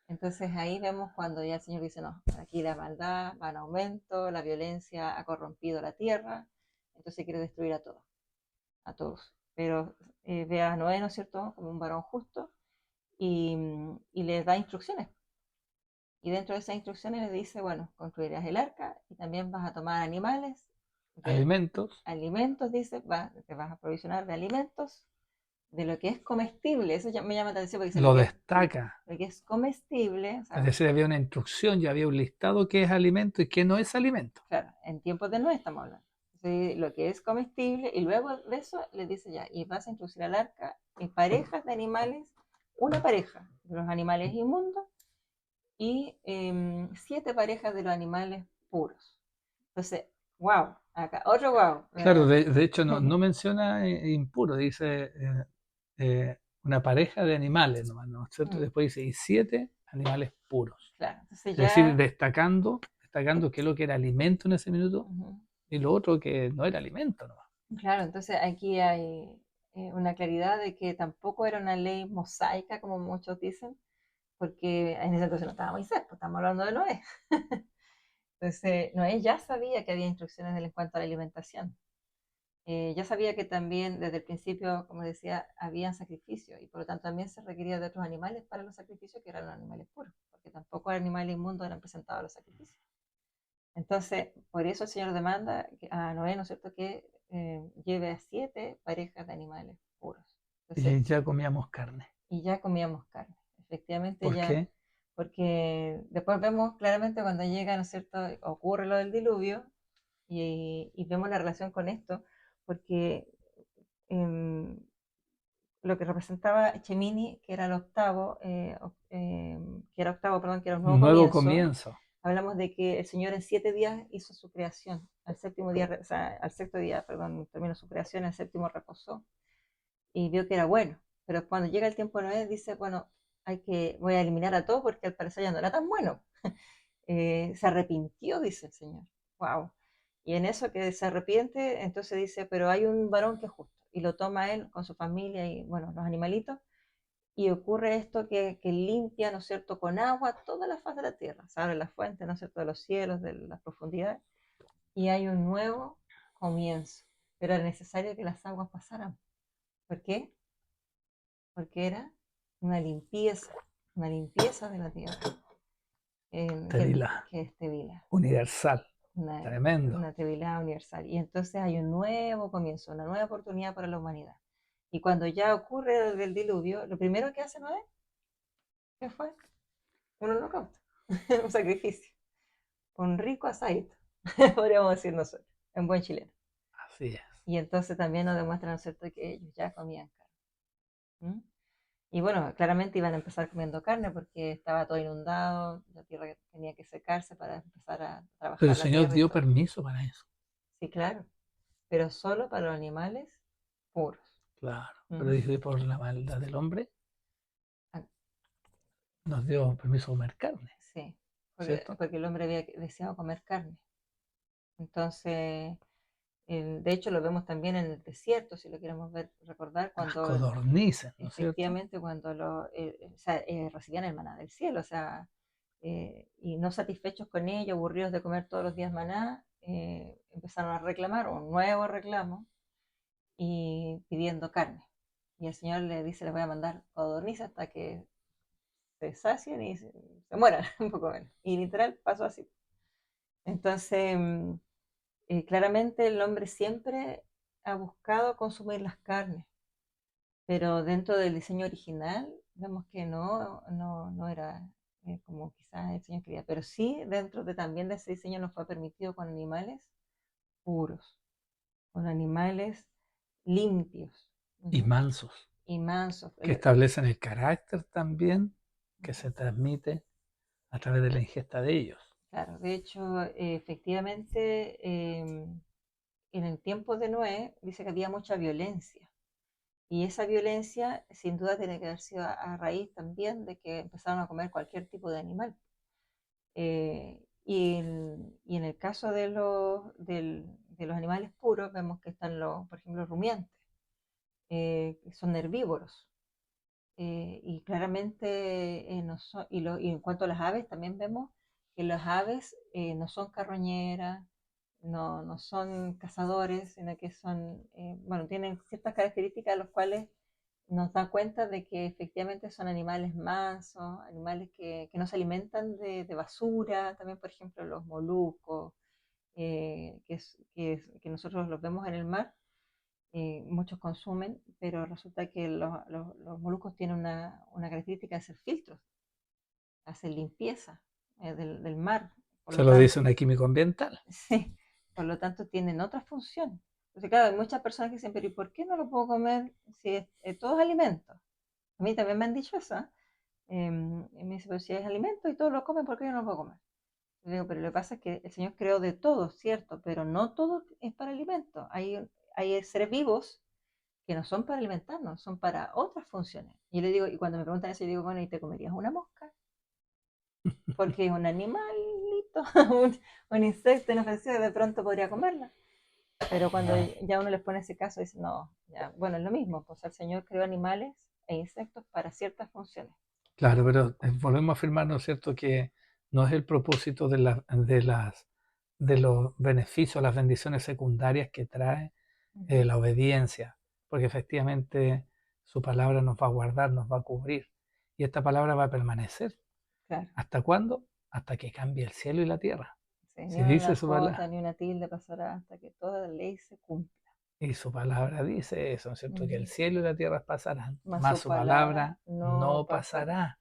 [SPEAKER 2] entonces ahí vemos cuando ya el Señor dice, no, aquí la maldad va en aumento, la violencia ha corrompido la tierra, entonces quiere destruir a todos. Pero ve a Noé, ¿no es cierto?, como un varón justo y, y le da instrucciones. Y dentro de esas instrucciones le dice, bueno, construirás el arca y también vas a tomar animales,
[SPEAKER 1] Alimentos,
[SPEAKER 2] alimentos, dice, te vas a provisionar de alimentos, de lo que es comestible. Eso ya me llama la atención porque dice
[SPEAKER 1] lo destaca.
[SPEAKER 2] lo que es comestible, o
[SPEAKER 1] Es
[SPEAKER 2] sea,
[SPEAKER 1] decir, había una instrucción, ya había un listado qué es alimento y qué no es alimento.
[SPEAKER 2] claro, en tiempos de Noé estamos hablando. Entonces, lo que es comestible, y luego de eso le dice ya, y vas a introducir al arca parejas de animales, una pareja de los animales inmundos y 7 parejas de los animales puros. Entonces, wow, acá, otro wow.
[SPEAKER 1] Claro, de hecho no menciona impuro, dice una pareja de animales nomás, ¿no es cierto? Después dice, y 7 animales puros.
[SPEAKER 2] Claro, entonces
[SPEAKER 1] Es decir,
[SPEAKER 2] ya,
[SPEAKER 1] destacando qué es lo que era alimento en ese minuto y lo otro que no era alimento nomás.
[SPEAKER 2] claro, entonces aquí hay una claridad de que tampoco era una ley mosaica, como muchos dicen, porque en ese entonces no estaba Moisés, pues estamos hablando de Noé. Entonces, Noé ya sabía que había instrucciones en cuanto a la alimentación. Ya sabía que también desde el principio, como decía, habían sacrificios y por lo tanto también se requería de otros animales para los sacrificios que eran los animales puros, porque tampoco los animales inmundos eran presentados a los sacrificios. Entonces, por eso el Señor demanda a Noé, ¿no es cierto?, que lleve a 7 parejas de animales puros. Entonces,
[SPEAKER 1] Y ya comíamos carne.
[SPEAKER 2] y ya comíamos carne. Efectivamente,
[SPEAKER 1] ¿Por
[SPEAKER 2] ya,
[SPEAKER 1] qué?
[SPEAKER 2] porque después vemos claramente cuando llega, ¿no es cierto?, ocurre lo del diluvio y vemos la relación con esto, porque em, lo que representaba Chemini, que era el octavo, que era octavo, perdón, que era un nuevo
[SPEAKER 1] Nuevo
[SPEAKER 2] comienzo,
[SPEAKER 1] comienzo.
[SPEAKER 2] hablamos de que el Señor en 7 días hizo su creación, al séptimo día, o sea, al sexto día, perdón, terminó su creación, al séptimo reposó y vio que era bueno. Pero cuando llega el tiempo de Noé, dice, bueno, voy a eliminar a todos porque al parecer ya no era tan bueno. Se arrepintió, dice el Señor. Wow. Y en eso que se arrepiente, entonces dice, pero hay un varón que es justo. Y lo toma él con su familia y, bueno, los animalitos. Y ocurre esto que limpia, ¿no es cierto?, con agua toda la faz de la tierra. Se abre la fuente, ¿no es cierto?, de los cielos, de las profundidades. Y hay un nuevo comienzo. Pero era necesario que las aguas pasaran. ¿Por qué? Porque era una limpieza de la tierra,
[SPEAKER 1] Tevilá.
[SPEAKER 2] que es Tevila,
[SPEAKER 1] Universal.
[SPEAKER 2] una,
[SPEAKER 1] Tremendo.
[SPEAKER 2] una Tevilá universal. Y entonces hay un nuevo comienzo, una nueva oportunidad para la humanidad. Y cuando ya ocurre el diluvio, lo primero que hace Noé, ¿qué fue? Un holocausto, un sacrificio, un rico asadito, podríamos decir nosotros, en buen chileno.
[SPEAKER 1] Así es.
[SPEAKER 2] Y entonces también nos demuestran, ¿no es cierto?, que ellos ya comían carne. ¿Mm? Y bueno, claramente iban a empezar comiendo carne porque estaba todo inundado, la tierra tenía que secarse para empezar a
[SPEAKER 1] Pero el
[SPEAKER 2] trabajar la
[SPEAKER 1] Señor
[SPEAKER 2] tierra y
[SPEAKER 1] dio
[SPEAKER 2] todo.
[SPEAKER 1] permiso para eso.
[SPEAKER 2] Sí, claro, pero solo para los animales puros.
[SPEAKER 1] Claro. Pero
[SPEAKER 2] Ujú.
[SPEAKER 1] dice, por la maldad del hombre,
[SPEAKER 2] Ah,
[SPEAKER 1] nos dio permiso de comer carne,
[SPEAKER 2] sí,
[SPEAKER 1] ¿cierto?
[SPEAKER 2] porque el hombre había deseado comer carne. Entonces, de hecho lo vemos también en el desierto, si lo queremos ver, recordar,
[SPEAKER 1] Las
[SPEAKER 2] cuando
[SPEAKER 1] codornices, ¿no es cierto?
[SPEAKER 2] efectivamente cuando o sea, recibían el maná del cielo, o sea, y no satisfechos con ello, aburridos de comer todos los días maná, empezaron a reclamar un nuevo reclamo y pidiendo carne. Y el Señor le dice, les voy a mandar codornices hasta que se sacien y se mueran, un poco menos. Y literal pasó así. Entonces, claramente el hombre siempre ha buscado consumir las carnes, pero dentro del diseño original vemos que no era como quizás el Señor quería, pero sí dentro de también de ese diseño nos fue permitido con animales puros, con animales limpios,
[SPEAKER 1] Y
[SPEAKER 2] ujú,
[SPEAKER 1] mansos,
[SPEAKER 2] y mansos.
[SPEAKER 1] que establecen el carácter también que se transmite a través de la ingesta de ellos.
[SPEAKER 2] Claro, de hecho, efectivamente, en el tiempo de Noé dice que había mucha violencia. Y esa violencia sin duda tiene que haber sido a raíz también de que empezaron a comer cualquier tipo de animal. Y en el caso de los animales puros, vemos que están por ejemplo, los rumiantes, que son herbívoros. Y claramente no son, y en cuanto a las aves, también vemos que las aves no son carroñeras, no son cazadores, sino que son, bueno, tienen ciertas características, los cuales nos da cuenta de que efectivamente son animales mansos, animales que no se alimentan de basura, también por ejemplo los moluscos, que nosotros los vemos en el mar, muchos consumen, pero resulta que los moluscos tienen una característica de ser filtros, hacer limpieza del mar, por
[SPEAKER 1] Se
[SPEAKER 2] lo
[SPEAKER 1] lo dice
[SPEAKER 2] tanto,
[SPEAKER 1] una químico ambiental.
[SPEAKER 2] sí, por lo tanto tienen otra función. Entonces, claro, hay muchas personas que dicen, pero ¿y por qué no lo puedo comer si todo es alimento? A mí también me han dicho eso. Y me dice, pero si es alimento y todo lo comen, ¿por qué yo no lo puedo comer? Y le digo, pero lo que pasa es que el Señor creó de todo, ¿cierto? Pero no todo es para alimento. Hay seres vivos que no son para alimentarnos, son para otras funciones. Y yo le digo, y cuando me preguntan eso, yo digo, bueno, ¿y te comerías una mosca? Porque es un animalito, un insecto inofensivo, de pronto podría comerla. Pero cuando ya uno les pone ese caso, dice, no, ya, bueno, es lo mismo, pues el Señor creó animales e insectos para ciertas funciones.
[SPEAKER 1] Claro, pero volvemos a afirmar, ¿no es cierto?, que no es el propósito de los beneficios, las bendiciones secundarias que trae
[SPEAKER 2] Ujú,
[SPEAKER 1] la obediencia, porque efectivamente su palabra nos va a guardar, nos va a cubrir, y esta palabra va a permanecer.
[SPEAKER 2] claro.
[SPEAKER 1] ¿Hasta cuándo? Hasta que cambie el cielo y la tierra.
[SPEAKER 2] Sí, ni
[SPEAKER 1] Si
[SPEAKER 2] una
[SPEAKER 1] dice su
[SPEAKER 2] jota
[SPEAKER 1] palabra,
[SPEAKER 2] ni una tilde pasará hasta que toda la ley se cumpla.
[SPEAKER 1] y su palabra dice eso, ¿no es cierto?, que el
[SPEAKER 2] Ujú.
[SPEAKER 1] cielo y la tierra pasarán,
[SPEAKER 2] Mas
[SPEAKER 1] mas
[SPEAKER 2] su
[SPEAKER 1] su
[SPEAKER 2] palabra
[SPEAKER 1] palabra
[SPEAKER 2] no
[SPEAKER 1] no
[SPEAKER 2] pasará.
[SPEAKER 1] pasará.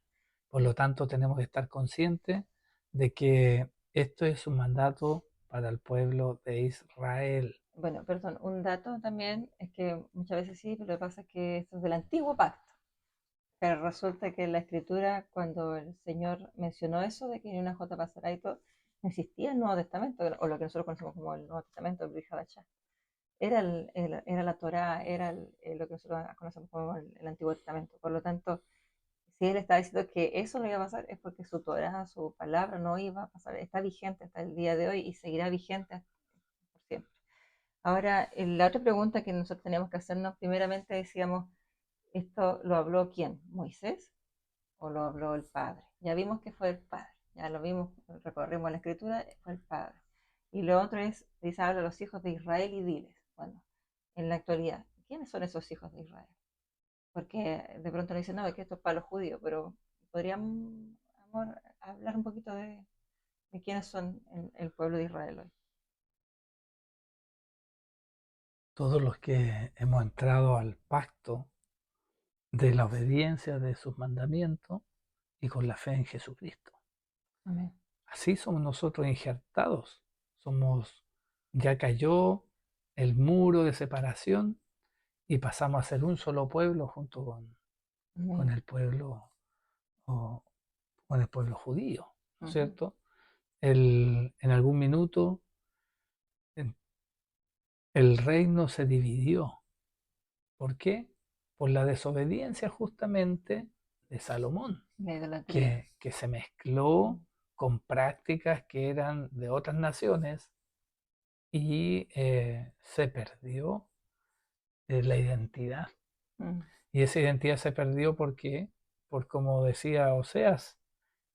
[SPEAKER 1] Por lo tanto, tenemos que estar conscientes de que esto es un mandato para el pueblo de Israel.
[SPEAKER 2] Bueno, perdón, un dato también es que muchas veces sí, pero lo que pasa es que esto es del antiguo pacto. Pero resulta que en la escritura, cuando el Señor mencionó eso de que ni una jota pasará y todo, no existía el Nuevo Testamento, o lo que nosotros conocemos como el Nuevo Testamento, el Brit Hadashah. Era la Torá, era lo que nosotros conocemos como el Antiguo Testamento. Por lo tanto, si él está diciendo que eso no iba a pasar, es porque su Torá, su palabra no iba a pasar. Está vigente hasta el día de hoy y seguirá vigente por siempre. Ahora, la otra pregunta que nosotros tenemos que hacernos, primeramente decíamos, ¿esto lo habló quién? ¿Moisés o lo habló el Padre? Ya vimos que fue el Padre, ya lo vimos, recorrimos la escritura, fue el Padre. Y lo otro es, dice, habla a los hijos de Israel y diles. Bueno, en la actualidad, ¿quiénes son esos hijos de Israel? Porque de pronto nos dicen, no, es que esto es para los judíos, pero podríamos, amor, hablar un poquito de quiénes son el pueblo de Israel hoy.
[SPEAKER 1] Todos los que hemos entrado al pacto de la obediencia de sus mandamientos y con la fe en Jesucristo.
[SPEAKER 2] Amén.
[SPEAKER 1] Así somos nosotros injertados. Somos, ya cayó el muro de separación y pasamos a ser un solo pueblo junto con
[SPEAKER 2] Amén.
[SPEAKER 1] el pueblo o, con el pueblo judío, ¿no es
[SPEAKER 2] Ujú.
[SPEAKER 1] cierto? En algún minuto el reino se dividió. ¿Por qué? Por la desobediencia justamente de Salomón,
[SPEAKER 2] La idolatría.
[SPEAKER 1] que se mezcló con prácticas que eran de otras naciones y se perdió la identidad.
[SPEAKER 2] Mm.
[SPEAKER 1] Y esa identidad se perdió porque, por como decía Oseas,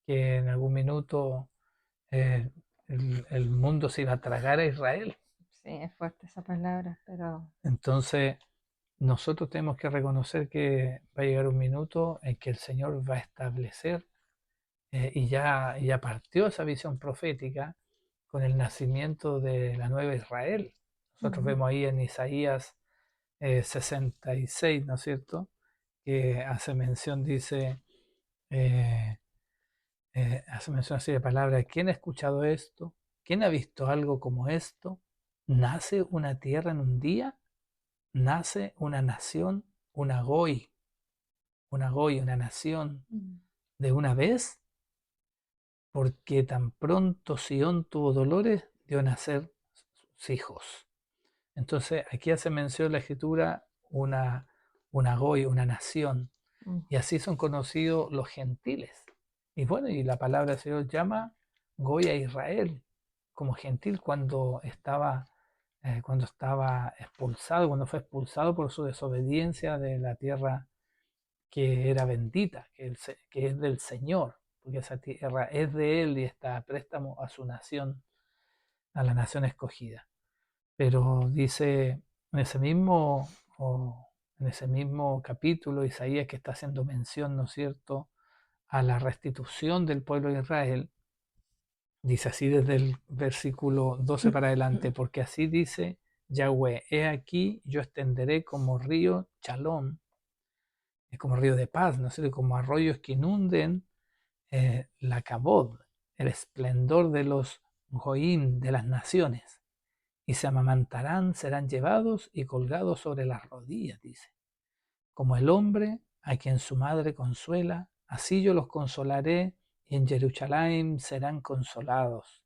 [SPEAKER 1] que en algún minuto eh, el mundo se iba a tragar a Israel.
[SPEAKER 2] Sí, es fuerte esa palabra, pero
[SPEAKER 1] Entonces, nosotros tenemos que reconocer que va a llegar un minuto en que el Señor va a establecer, y ya partió esa visión profética con el nacimiento de la nueva Israel, ¿no Nosotros
[SPEAKER 2] Ujú.
[SPEAKER 1] vemos ahí en Isaías 66, ¿no es cierto? Que hace mención, dice, eh, hace mención así de palabra, ¿quién ha escuchado esto? ¿Quién ha visto algo como esto? ¿Nace una tierra en un día? ¿Nace una nación, una goy, una nación
[SPEAKER 2] Mm.
[SPEAKER 1] de una vez? Porque tan pronto Sión tuvo dolores, dio a nacer sus hijos. Entonces aquí hace mención la escritura una goy, una nación,
[SPEAKER 2] Mm.
[SPEAKER 1] y así son conocidos los gentiles. Y bueno, y la palabra del Señor llama goy a Israel como gentil cuando estaba expulsado, cuando fue expulsado por su desobediencia de la tierra que era bendita, que es del Señor, porque esa tierra es de Él y está a préstamo a su nación, a la nación escogida. Pero dice en ese mismo, en ese mismo capítulo, Isaías, que está haciendo mención, ¿no es cierto?, a la restitución del pueblo de Israel, dice así desde el versículo 12 para adelante, porque así dice Yahweh, he aquí yo extenderé como río Chalón, es como río de paz, ¿no es cierto?, como arroyos que inunden la Kabod, el esplendor de los Goim, de las naciones, y se amamantarán, serán llevados y colgados sobre las rodillas, dice. Como el hombre a quien su madre consuela, así yo los consolaré y en Jerusalén serán consolados.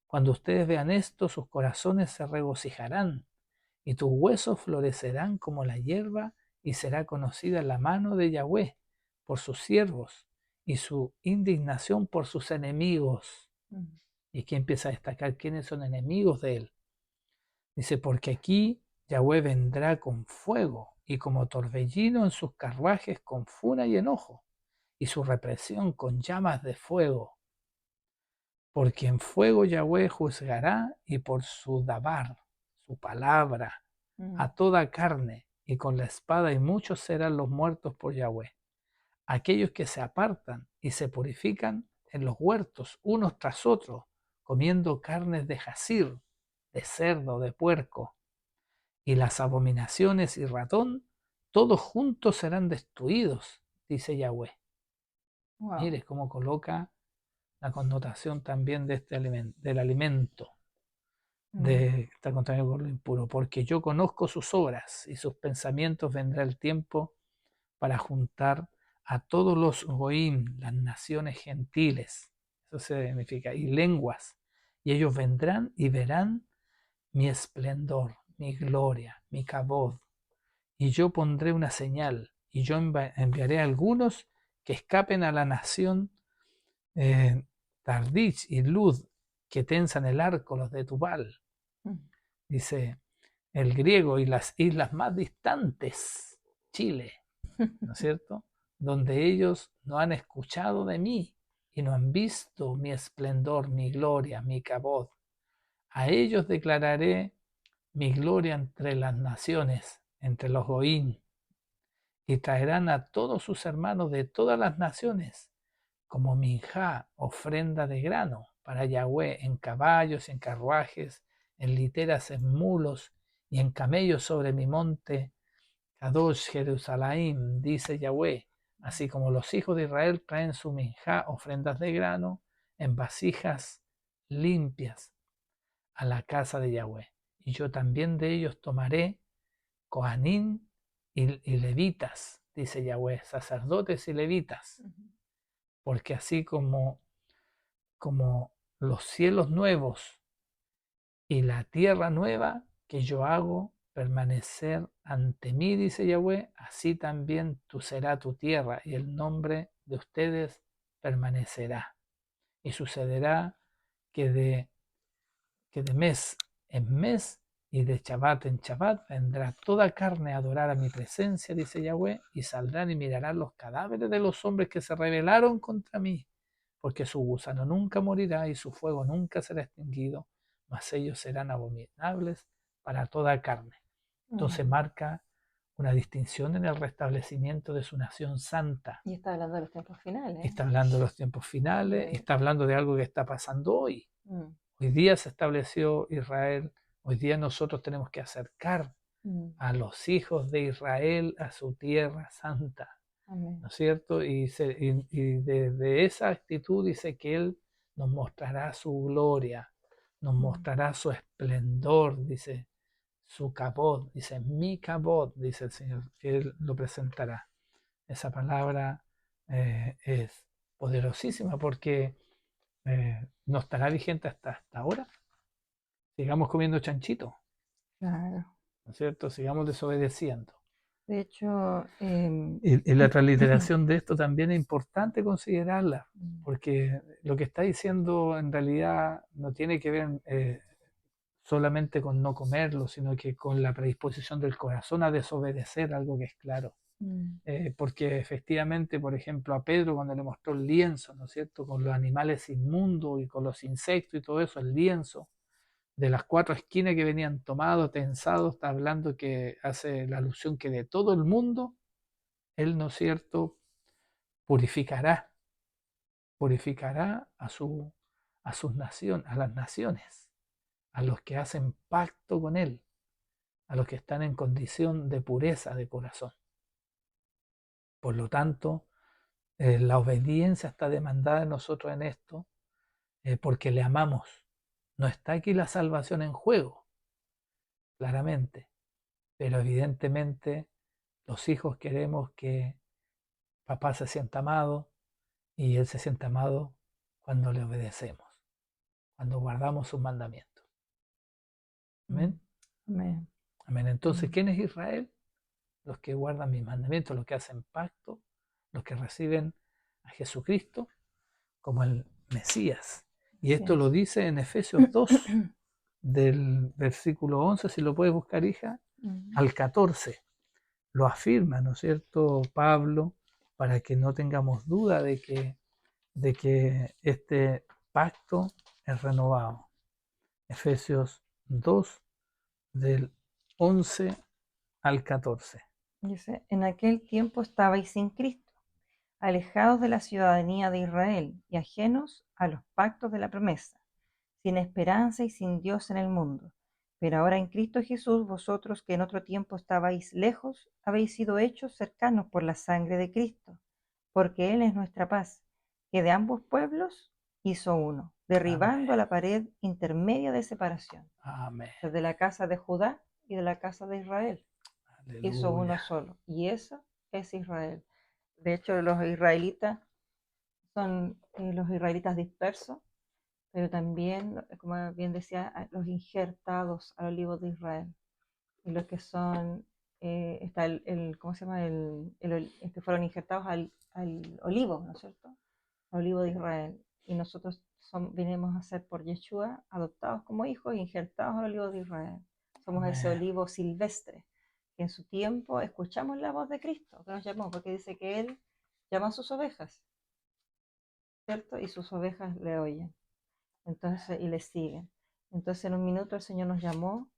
[SPEAKER 1] Cuando ustedes vean esto, sus corazones se regocijarán y tus huesos florecerán como la hierba y será conocida la mano de Yahweh por sus siervos y su indignación por sus enemigos.
[SPEAKER 2] Mm.
[SPEAKER 1] Y aquí empieza a destacar quiénes son enemigos de él. Dice, porque aquí Yahweh vendrá con fuego y como torbellino en sus carruajes con furia y enojo, y su represión con llamas de fuego. Porque en fuego Yahweh juzgará y por su dabar, su palabra,
[SPEAKER 2] Mm.
[SPEAKER 1] a toda carne, y con la espada y muchos serán los muertos por Yahweh. Aquellos que se apartan y se purifican en los huertos unos tras otros, comiendo carnes de jazir, de cerdo, de puerco, y las abominaciones y ratón, todos juntos serán destruidos, dice Yahweh.
[SPEAKER 2] Wow.
[SPEAKER 1] Mire cómo coloca la connotación también de este del alimento,
[SPEAKER 2] Mm.
[SPEAKER 1] de que está contaminado por lo impuro, porque yo conozco sus obras y sus pensamientos vendrá el tiempo para juntar a todos los goim, las naciones gentiles, eso significa, y lenguas, y ellos vendrán y verán mi esplendor, mi gloria, mi cabod, y yo pondré una señal, y yo enviaré a algunos que escapen a la nación Tardich y Lud, que tensan el arco, los de Tubal,
[SPEAKER 2] Mm.
[SPEAKER 1] dice el griego, y las islas más distantes, Chile, ¿no es cierto? Donde ellos no han escuchado de mí y no han visto mi esplendor, mi gloria, mi cabod. A ellos declararé mi gloria entre las naciones, entre los goín, y traerán a todos sus hermanos de todas las naciones como minjá, ofrenda de grano para Yahweh en caballos, en carruajes, en literas, en mulos y en camellos sobre mi monte Kadosh Jerusalén, dice Yahweh, así como los hijos de Israel traen su minjá, ofrendas de grano, en vasijas limpias a la casa de Yahweh. Y yo también de ellos tomaré Coanín y levitas, dice Yahweh, sacerdotes y levitas,
[SPEAKER 2] Ujú.
[SPEAKER 1] porque así como los cielos nuevos y la tierra nueva que yo hago permanecer ante mí, dice Yahweh, así también tú será tu tierra y el nombre de ustedes permanecerá. Y sucederá que de mes en mes y de Shabbat en Shabbat vendrá toda carne a adorar a mi presencia, dice Yahweh, y saldrán y mirarán los cadáveres de los hombres que se rebelaron contra mí, porque su gusano nunca morirá y su fuego nunca será extinguido, mas ellos serán abominables para toda carne. Entonces
[SPEAKER 2] Mm.
[SPEAKER 1] marca una distinción en el restablecimiento de su nación santa.
[SPEAKER 2] Y está hablando de los tiempos finales.
[SPEAKER 1] Está hablando de los tiempos finales,
[SPEAKER 2] De-
[SPEAKER 1] está hablando de algo que está pasando hoy.
[SPEAKER 2] mm.
[SPEAKER 1] Hoy día se estableció Israel, Hoy día nosotros tenemos que acercar
[SPEAKER 2] Mm.
[SPEAKER 1] a los hijos de Israel a su tierra santa,
[SPEAKER 2] Amén.
[SPEAKER 1] ¿no es cierto? Y desde esa actitud dice que Él nos mostrará su gloria, nos
[SPEAKER 2] Mm.
[SPEAKER 1] mostrará su esplendor, dice su cabot, dice mi cabot, dice el Señor, que Él lo presentará. Esa palabra es poderosísima porque no estará vigente hasta ahora. Sigamos comiendo chanchito,
[SPEAKER 2] Claro.
[SPEAKER 1] ¿no es cierto? Sigamos desobedeciendo.
[SPEAKER 2] De hecho,
[SPEAKER 1] Y la transliteración de esto también es importante considerarla,
[SPEAKER 2] mm,
[SPEAKER 1] porque lo que está diciendo en realidad no tiene que ver solamente con no comerlo, sino que con la predisposición del corazón a desobedecer, algo que es claro.
[SPEAKER 2] mm,
[SPEAKER 1] Porque efectivamente, por ejemplo, a Pedro cuando le mostró el lienzo, ¿no es cierto?, con los animales inmundos y con los insectos y todo eso, el lienzo, de las cuatro esquinas que venían tomados, tensados, está hablando que hace la alusión que de todo el mundo, él, ¿no es cierto?, purificará, purificará a sus naciones, a las naciones, a los que hacen pacto con él, a los que están en condición de pureza de corazón. Por lo tanto, la obediencia está demandada de nosotros en esto, porque le amamos. No está aquí la salvación en juego, claramente, pero evidentemente los hijos queremos que papá se sienta amado y él se sienta amado cuando le obedecemos, cuando guardamos sus mandamientos.
[SPEAKER 2] mm.
[SPEAKER 1] Amén.
[SPEAKER 2] Amén.
[SPEAKER 1] Amén. Entonces,
[SPEAKER 2] Mm.
[SPEAKER 1] ¿quién es Israel? Los que guardan mis mandamientos, los que hacen pacto, los que reciben a Jesucristo como el Mesías. Y
[SPEAKER 2] Así
[SPEAKER 1] esto lo
[SPEAKER 2] es.
[SPEAKER 1] dice en Efesios 2, del versículo 11, si lo puedes buscar, hija,
[SPEAKER 2] Mm.
[SPEAKER 1] al 14. Lo afirma, ¿no es cierto?, Pablo, para que no tengamos duda de que este pacto es renovado. Efesios 2, del 11 al 14.
[SPEAKER 2] Dice, en aquel tiempo estabais sin Cristo, alejados de la ciudadanía de Israel y ajenos a los pactos de la promesa, sin esperanza y sin Dios en el mundo. Pero ahora en Cristo Jesús, vosotros que en otro tiempo estabais lejos, habéis sido hechos cercanos por la sangre de Cristo, porque Él es nuestra paz, que de ambos pueblos hizo uno, derribando
[SPEAKER 1] Amén.
[SPEAKER 2] la pared intermedia de separación,
[SPEAKER 1] Amén.
[SPEAKER 2] desde la casa de Judá y de la casa de Israel. Hizo uno
[SPEAKER 1] Aleluya.
[SPEAKER 2] solo, y eso es Israel. De hecho, los israelitas son los israelitas dispersos, pero también, como bien decía, los injertados al olivo de Israel. Y los que son, está ¿cómo se llama? Que fueron injertados al olivo, ¿no es cierto? Al olivo de Israel. Y nosotros vinimos a ser por Yeshua, adoptados como hijos, injertados al olivo de Israel. Somos ese
[SPEAKER 1] Amén.
[SPEAKER 2] olivo silvestre, que en su tiempo escuchamos la voz de Cristo, que nos llamó, porque dice que Él llama a sus ovejas, ¿cierto? Y sus ovejas le oyen. Entonces, y le siguen. Entonces, en un minuto el Señor nos llamó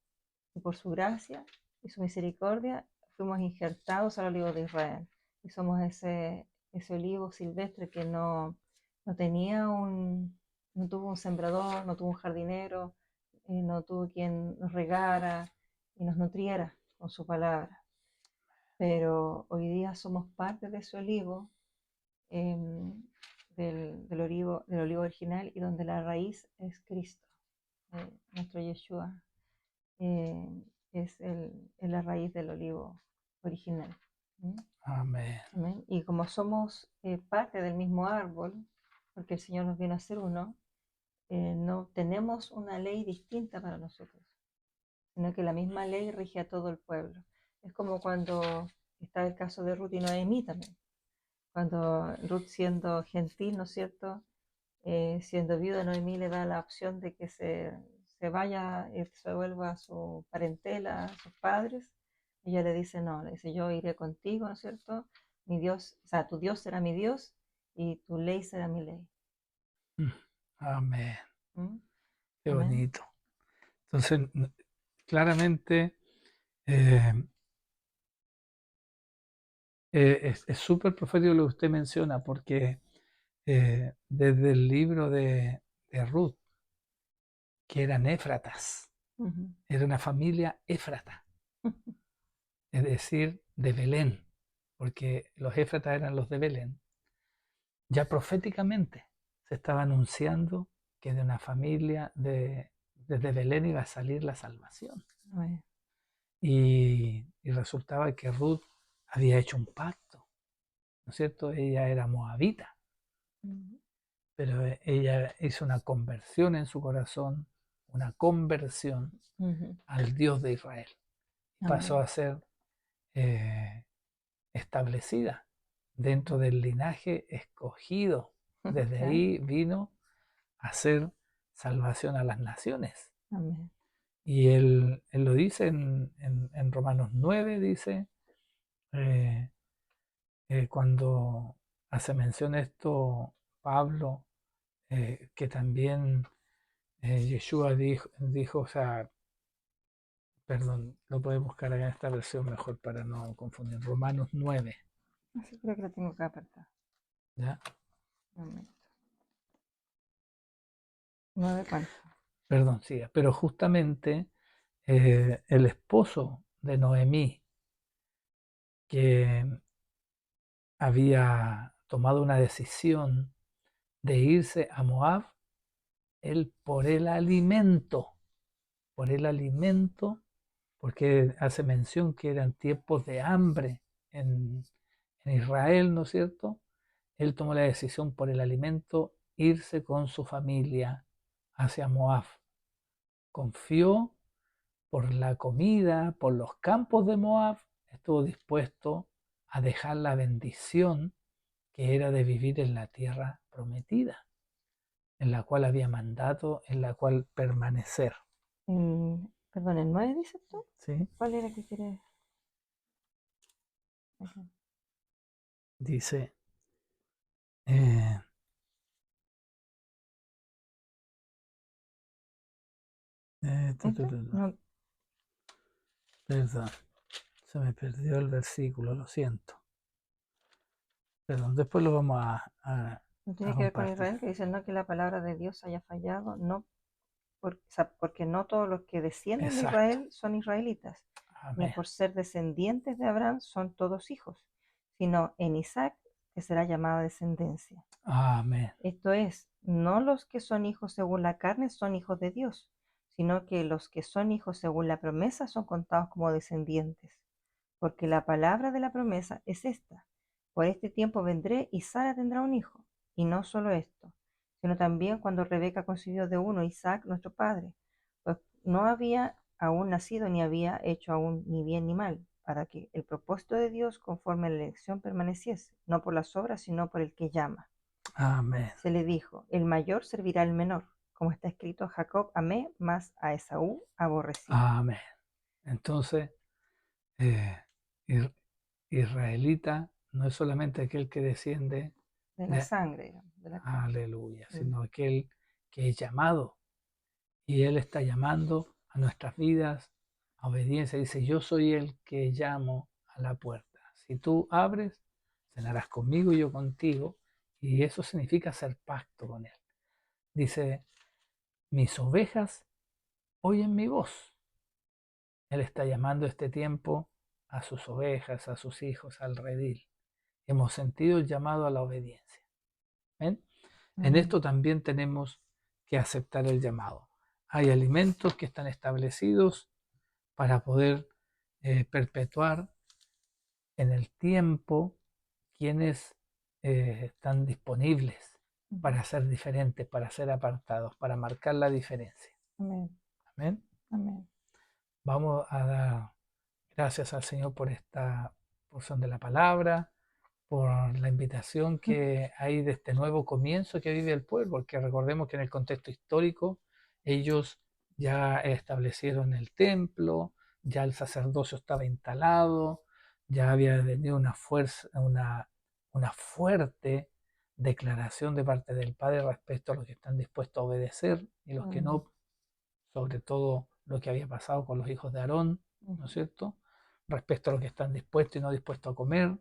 [SPEAKER 2] y por su gracia y su misericordia fuimos injertados al olivo de Israel. Y somos ese olivo silvestre que no tenía no tuvo un sembrador, no tuvo un jardinero, no tuvo quien nos regara y nos nutriera con su palabra. Pero hoy día somos parte de ese olivo, em, del olivo original y donde la raíz es Cristo, nuestro Yeshua eh, es la raíz del olivo original. ¿Mm?
[SPEAKER 1] Amén.
[SPEAKER 2] Amén. Y como somos parte del mismo árbol, porque el Señor nos vino a ser uno, no tenemos una ley distinta para nosotros, sino que la misma ley rige a todo el pueblo. Es como cuando está el caso de Ruth y Noemí también. Cuando Ruth, siendo gentil, ¿no es cierto? Siendo viuda, Noemí le da la opción de que se vaya y se vuelva a su parentela, a sus padres. Ella le dice, no, le dice, yo iré contigo, ¿no es cierto? Mi Dios, o sea, tu Dios será mi Dios y tu ley será mi ley.
[SPEAKER 1] Mm. Amén.
[SPEAKER 2] ¿Mm?
[SPEAKER 1] Qué
[SPEAKER 2] Amén.
[SPEAKER 1] bonito. Entonces, claramente eh, es súper profético lo que usted menciona, porque desde el libro de Ruth, que eran éfratas,
[SPEAKER 2] Ujú.
[SPEAKER 1] Era una familia éfrata, es decir, de Belén, porque los éfratas eran los de Belén. Ya proféticamente se estaba anunciando que de una familia desde Belén iba a salir la salvación.
[SPEAKER 2] Amén.
[SPEAKER 1] Y resultaba que Ruth había hecho un pacto, ¿no es cierto? Ella era moabita,
[SPEAKER 2] Ujú.
[SPEAKER 1] pero ella hizo una conversión en su corazón, una conversión
[SPEAKER 2] Ujú.
[SPEAKER 1] al Dios de Israel. Pasó
[SPEAKER 2] Amén.
[SPEAKER 1] a ser eh, establecida dentro del linaje escogido. Desde
[SPEAKER 2] Claro.
[SPEAKER 1] ahí vino a hacer salvación a las naciones.
[SPEAKER 2] Amén.
[SPEAKER 1] Y él lo dice en Romanos 9, dice, eh, cuando hace mención esto Pablo, que también Yeshua dijo, o sea, perdón, lo puedes buscar acá en esta versión mejor para no confundir, Romanos 9,
[SPEAKER 2] Así creo que lo tengo acá apartado.
[SPEAKER 1] ¿ya?
[SPEAKER 2] Un momento. ¿Nueve cuánto?
[SPEAKER 1] Perdón, sí, pero justamente el esposo de Noemí, que había tomado una decisión de irse a Moab, él por el alimento, porque hace mención que eran tiempos de hambre en, en Israel, ¿no es cierto? Él tomó la decisión por el alimento irse con su familia hacia Moab. Confió por la comida, por los campos de Moab, estuvo dispuesto a dejar la bendición que era de vivir en la tierra prometida, en la cual había mandato, en la cual permanecer.
[SPEAKER 2] Perdón, ¿el 9 dices tú?
[SPEAKER 1] ¿Sí?
[SPEAKER 2] ¿Cuál era que quieres? Ajá.
[SPEAKER 1] Dice, eh,
[SPEAKER 2] ¿Este? No,
[SPEAKER 1] perdón, se me perdió el versículo, lo siento. Perdón, después lo vamos
[SPEAKER 2] no
[SPEAKER 1] a
[SPEAKER 2] tiene que ver con
[SPEAKER 1] compartir.
[SPEAKER 2] Israel, que dice no que la palabra de Dios haya fallado, no o sea, porque no todos los que descienden de
[SPEAKER 1] Exacto.
[SPEAKER 2] Israel son israelitas, ni
[SPEAKER 1] Amén.
[SPEAKER 2] por ser descendientes de Abraham son todos hijos, sino en Isaac que será llamada descendencia.
[SPEAKER 1] Amén.
[SPEAKER 2] Esto es, no los que son hijos según la carne son hijos de Dios, sino que los que son hijos según la promesa son contados como descendientes. Porque la palabra de la promesa es esta: por este tiempo vendré y Sara tendrá un hijo. Y no solo esto, sino también cuando Rebeca concibió de uno, Isaac, nuestro padre, pues no había aún nacido ni había hecho aún ni bien ni mal, para que el propósito de Dios conforme a la elección permaneciese, no por las obras, sino por el que llama.
[SPEAKER 1] Amén.
[SPEAKER 2] Se le dijo, el mayor servirá al menor, como está escrito, Jacob amé, mas a Esaú aborrecí.
[SPEAKER 1] Amén. Entonces, eh, israelita no es solamente aquel que desciende
[SPEAKER 2] De la
[SPEAKER 1] de,
[SPEAKER 2] sangre, digamos, de la carne.
[SPEAKER 1] aleluya,
[SPEAKER 2] Mm.
[SPEAKER 1] sino aquel que es llamado. Y Él está llamando a nuestras vidas a obediencia. Dice, yo soy el que llamo a la puerta. Si tú abres, cenarás conmigo y yo contigo. Y eso significa hacer pacto con Él. Dice, mis ovejas oyen mi voz. Él está llamando este tiempo a sus ovejas, a sus hijos, al redil. Hemos sentido el llamado a la obediencia. ¿Ven? En
[SPEAKER 2] Amén.
[SPEAKER 1] esto también tenemos que aceptar el llamado. Hay alimentos que están establecidos para poder perpetuar en el tiempo quienes están disponibles
[SPEAKER 2] Ujú.
[SPEAKER 1] para ser diferentes, para ser apartados, para marcar la diferencia.
[SPEAKER 2] Amén.
[SPEAKER 1] Amén.
[SPEAKER 2] Amén.
[SPEAKER 1] Vamos a dar gracias al Señor por esta porción de la palabra, por la invitación que hay de este nuevo comienzo que vive el pueblo, porque recordemos que en el contexto histórico ellos ya establecieron el templo, ya el sacerdocio estaba instalado, ya había venido una fuerza, una fuerte declaración de parte del Padre respecto a los que están dispuestos a obedecer y los que
[SPEAKER 2] Mm.
[SPEAKER 1] no, sobre todo lo que había pasado con los hijos de Aarón, ¿no es
[SPEAKER 2] Ujú.
[SPEAKER 1] cierto? Respecto a los que están dispuestos y no dispuestos a comer,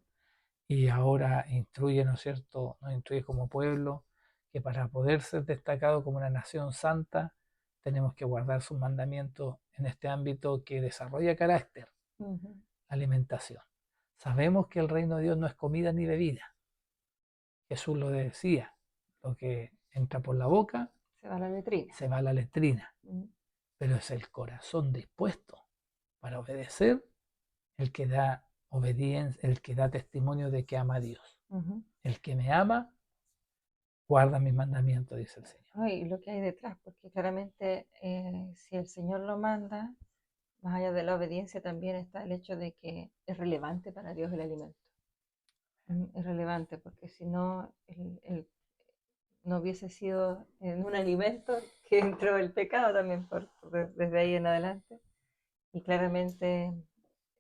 [SPEAKER 1] y ahora instruye, ¿no es cierto?, nos instruye como pueblo que para poder ser destacado como una nación santa tenemos que guardar sus mandamientos en este ámbito que desarrolla carácter, alimentación. Sabemos que el reino de Dios no es comida ni bebida. Jesús lo decía, lo que entra por la boca
[SPEAKER 2] Se va a la letrina.
[SPEAKER 1] se va a la letrina, pero es el corazón dispuesto para obedecer el que da obediencia, el que da testimonio de que ama a Dios. El que me ama, guarda mis mandamientos, dice el Señor.
[SPEAKER 2] Y lo que hay detrás, porque claramente si el Señor lo manda, más allá de la obediencia también está el hecho de que es relevante para Dios el alimento. Es relevante porque si no, no hubiese sido en un alimento que entró el pecado también desde ahí en adelante. Y claramente,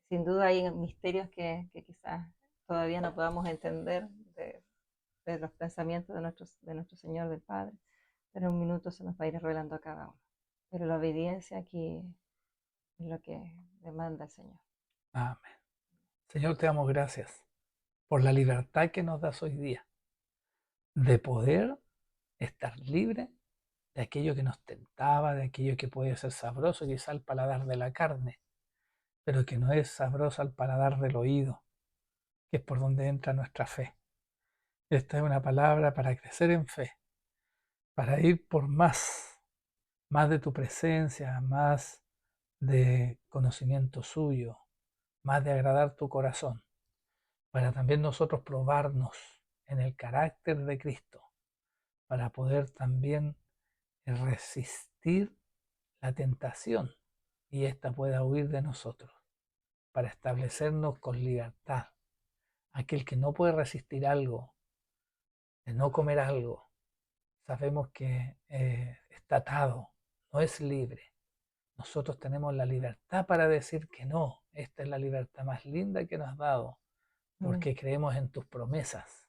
[SPEAKER 2] sin duda hay misterios que quizás todavía no podamos entender de los pensamientos de nuestro Señor, del Padre, pero en un minuto se nos va a ir revelando a cada uno. Pero la obediencia aquí es lo que demanda el Señor.
[SPEAKER 1] Amén. Señor, te damos gracias por la libertad que nos das hoy día de poder estar libre de aquello que nos tentaba, de aquello que puede ser sabroso quizá al paladar de la carne, pero que no es sabroso al paladar del oído, que es por donde entra nuestra fe. Esta es una palabra para crecer en fe, para ir por más de tu presencia, más de conocimiento suyo, más de agradar tu corazón, para también nosotros probarnos en el carácter de Cristo, para poder también resistir la tentación y ésta pueda huir de nosotros, para establecernos con libertad. Aquel que no puede resistir algo, de no comer algo, sabemos que está atado, no es libre. Nosotros tenemos la libertad para decir que no. Esta es la libertad más linda que nos has dado, porque creemos en tus promesas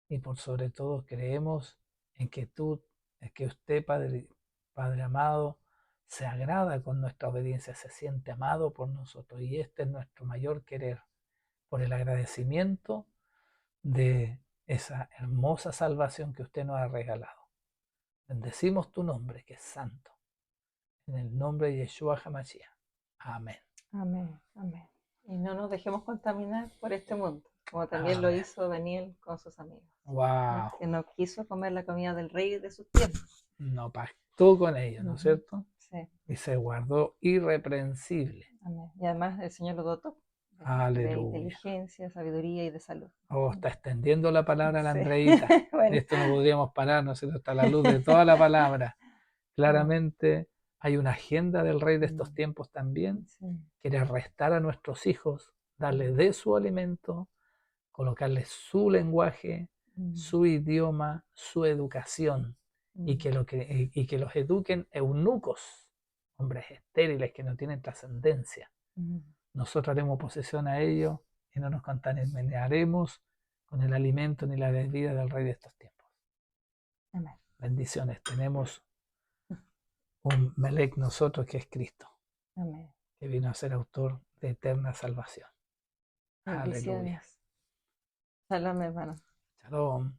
[SPEAKER 1] y por sobre todo creemos en que que usted, Padre amado, se agrada con nuestra obediencia, se siente amado por nosotros y este es nuestro mayor querer, por el agradecimiento de esa hermosa salvación que usted nos ha regalado. Bendecimos tu nombre, que es santo. En el nombre de Yeshua HaMashiach. Amén.
[SPEAKER 2] Amén, amén. Y no nos dejemos contaminar por este mundo, como también lo hizo Daniel con sus amigos.
[SPEAKER 1] Wow.
[SPEAKER 2] Que no quiso comer la comida del rey de sus tiempos.
[SPEAKER 1] No pactó con ellos, ¿no es cierto?
[SPEAKER 2] Sí.
[SPEAKER 1] Y se guardó irreprensible.
[SPEAKER 2] Amén. Y además el Señor lo dotó de inteligencia, sabiduría y de salud.
[SPEAKER 1] Oh, está extendiendo la palabra a la Andreita. Bueno. Esto no podríamos parar, ¿no es cierto? Hasta la luz de toda la palabra. Claramente hay una agenda del rey de estos tiempos también. Quiere restar a nuestros hijos, darles de su alimento, colocarles su lenguaje, su idioma, su educación, y que los eduquen eunucos, hombres estériles que no tienen trascendencia. Nosotros haremos posesión a ellos y no nos contaminaremos con el alimento ni la bebida del rey de estos tiempos.
[SPEAKER 2] Amén.
[SPEAKER 1] Bendiciones. Tenemos un Melec nosotros que es Cristo.
[SPEAKER 2] Amén.
[SPEAKER 1] Que vino a ser autor de eterna salvación.
[SPEAKER 2] Aleluya. Shalom, hermano.
[SPEAKER 1] Shalom.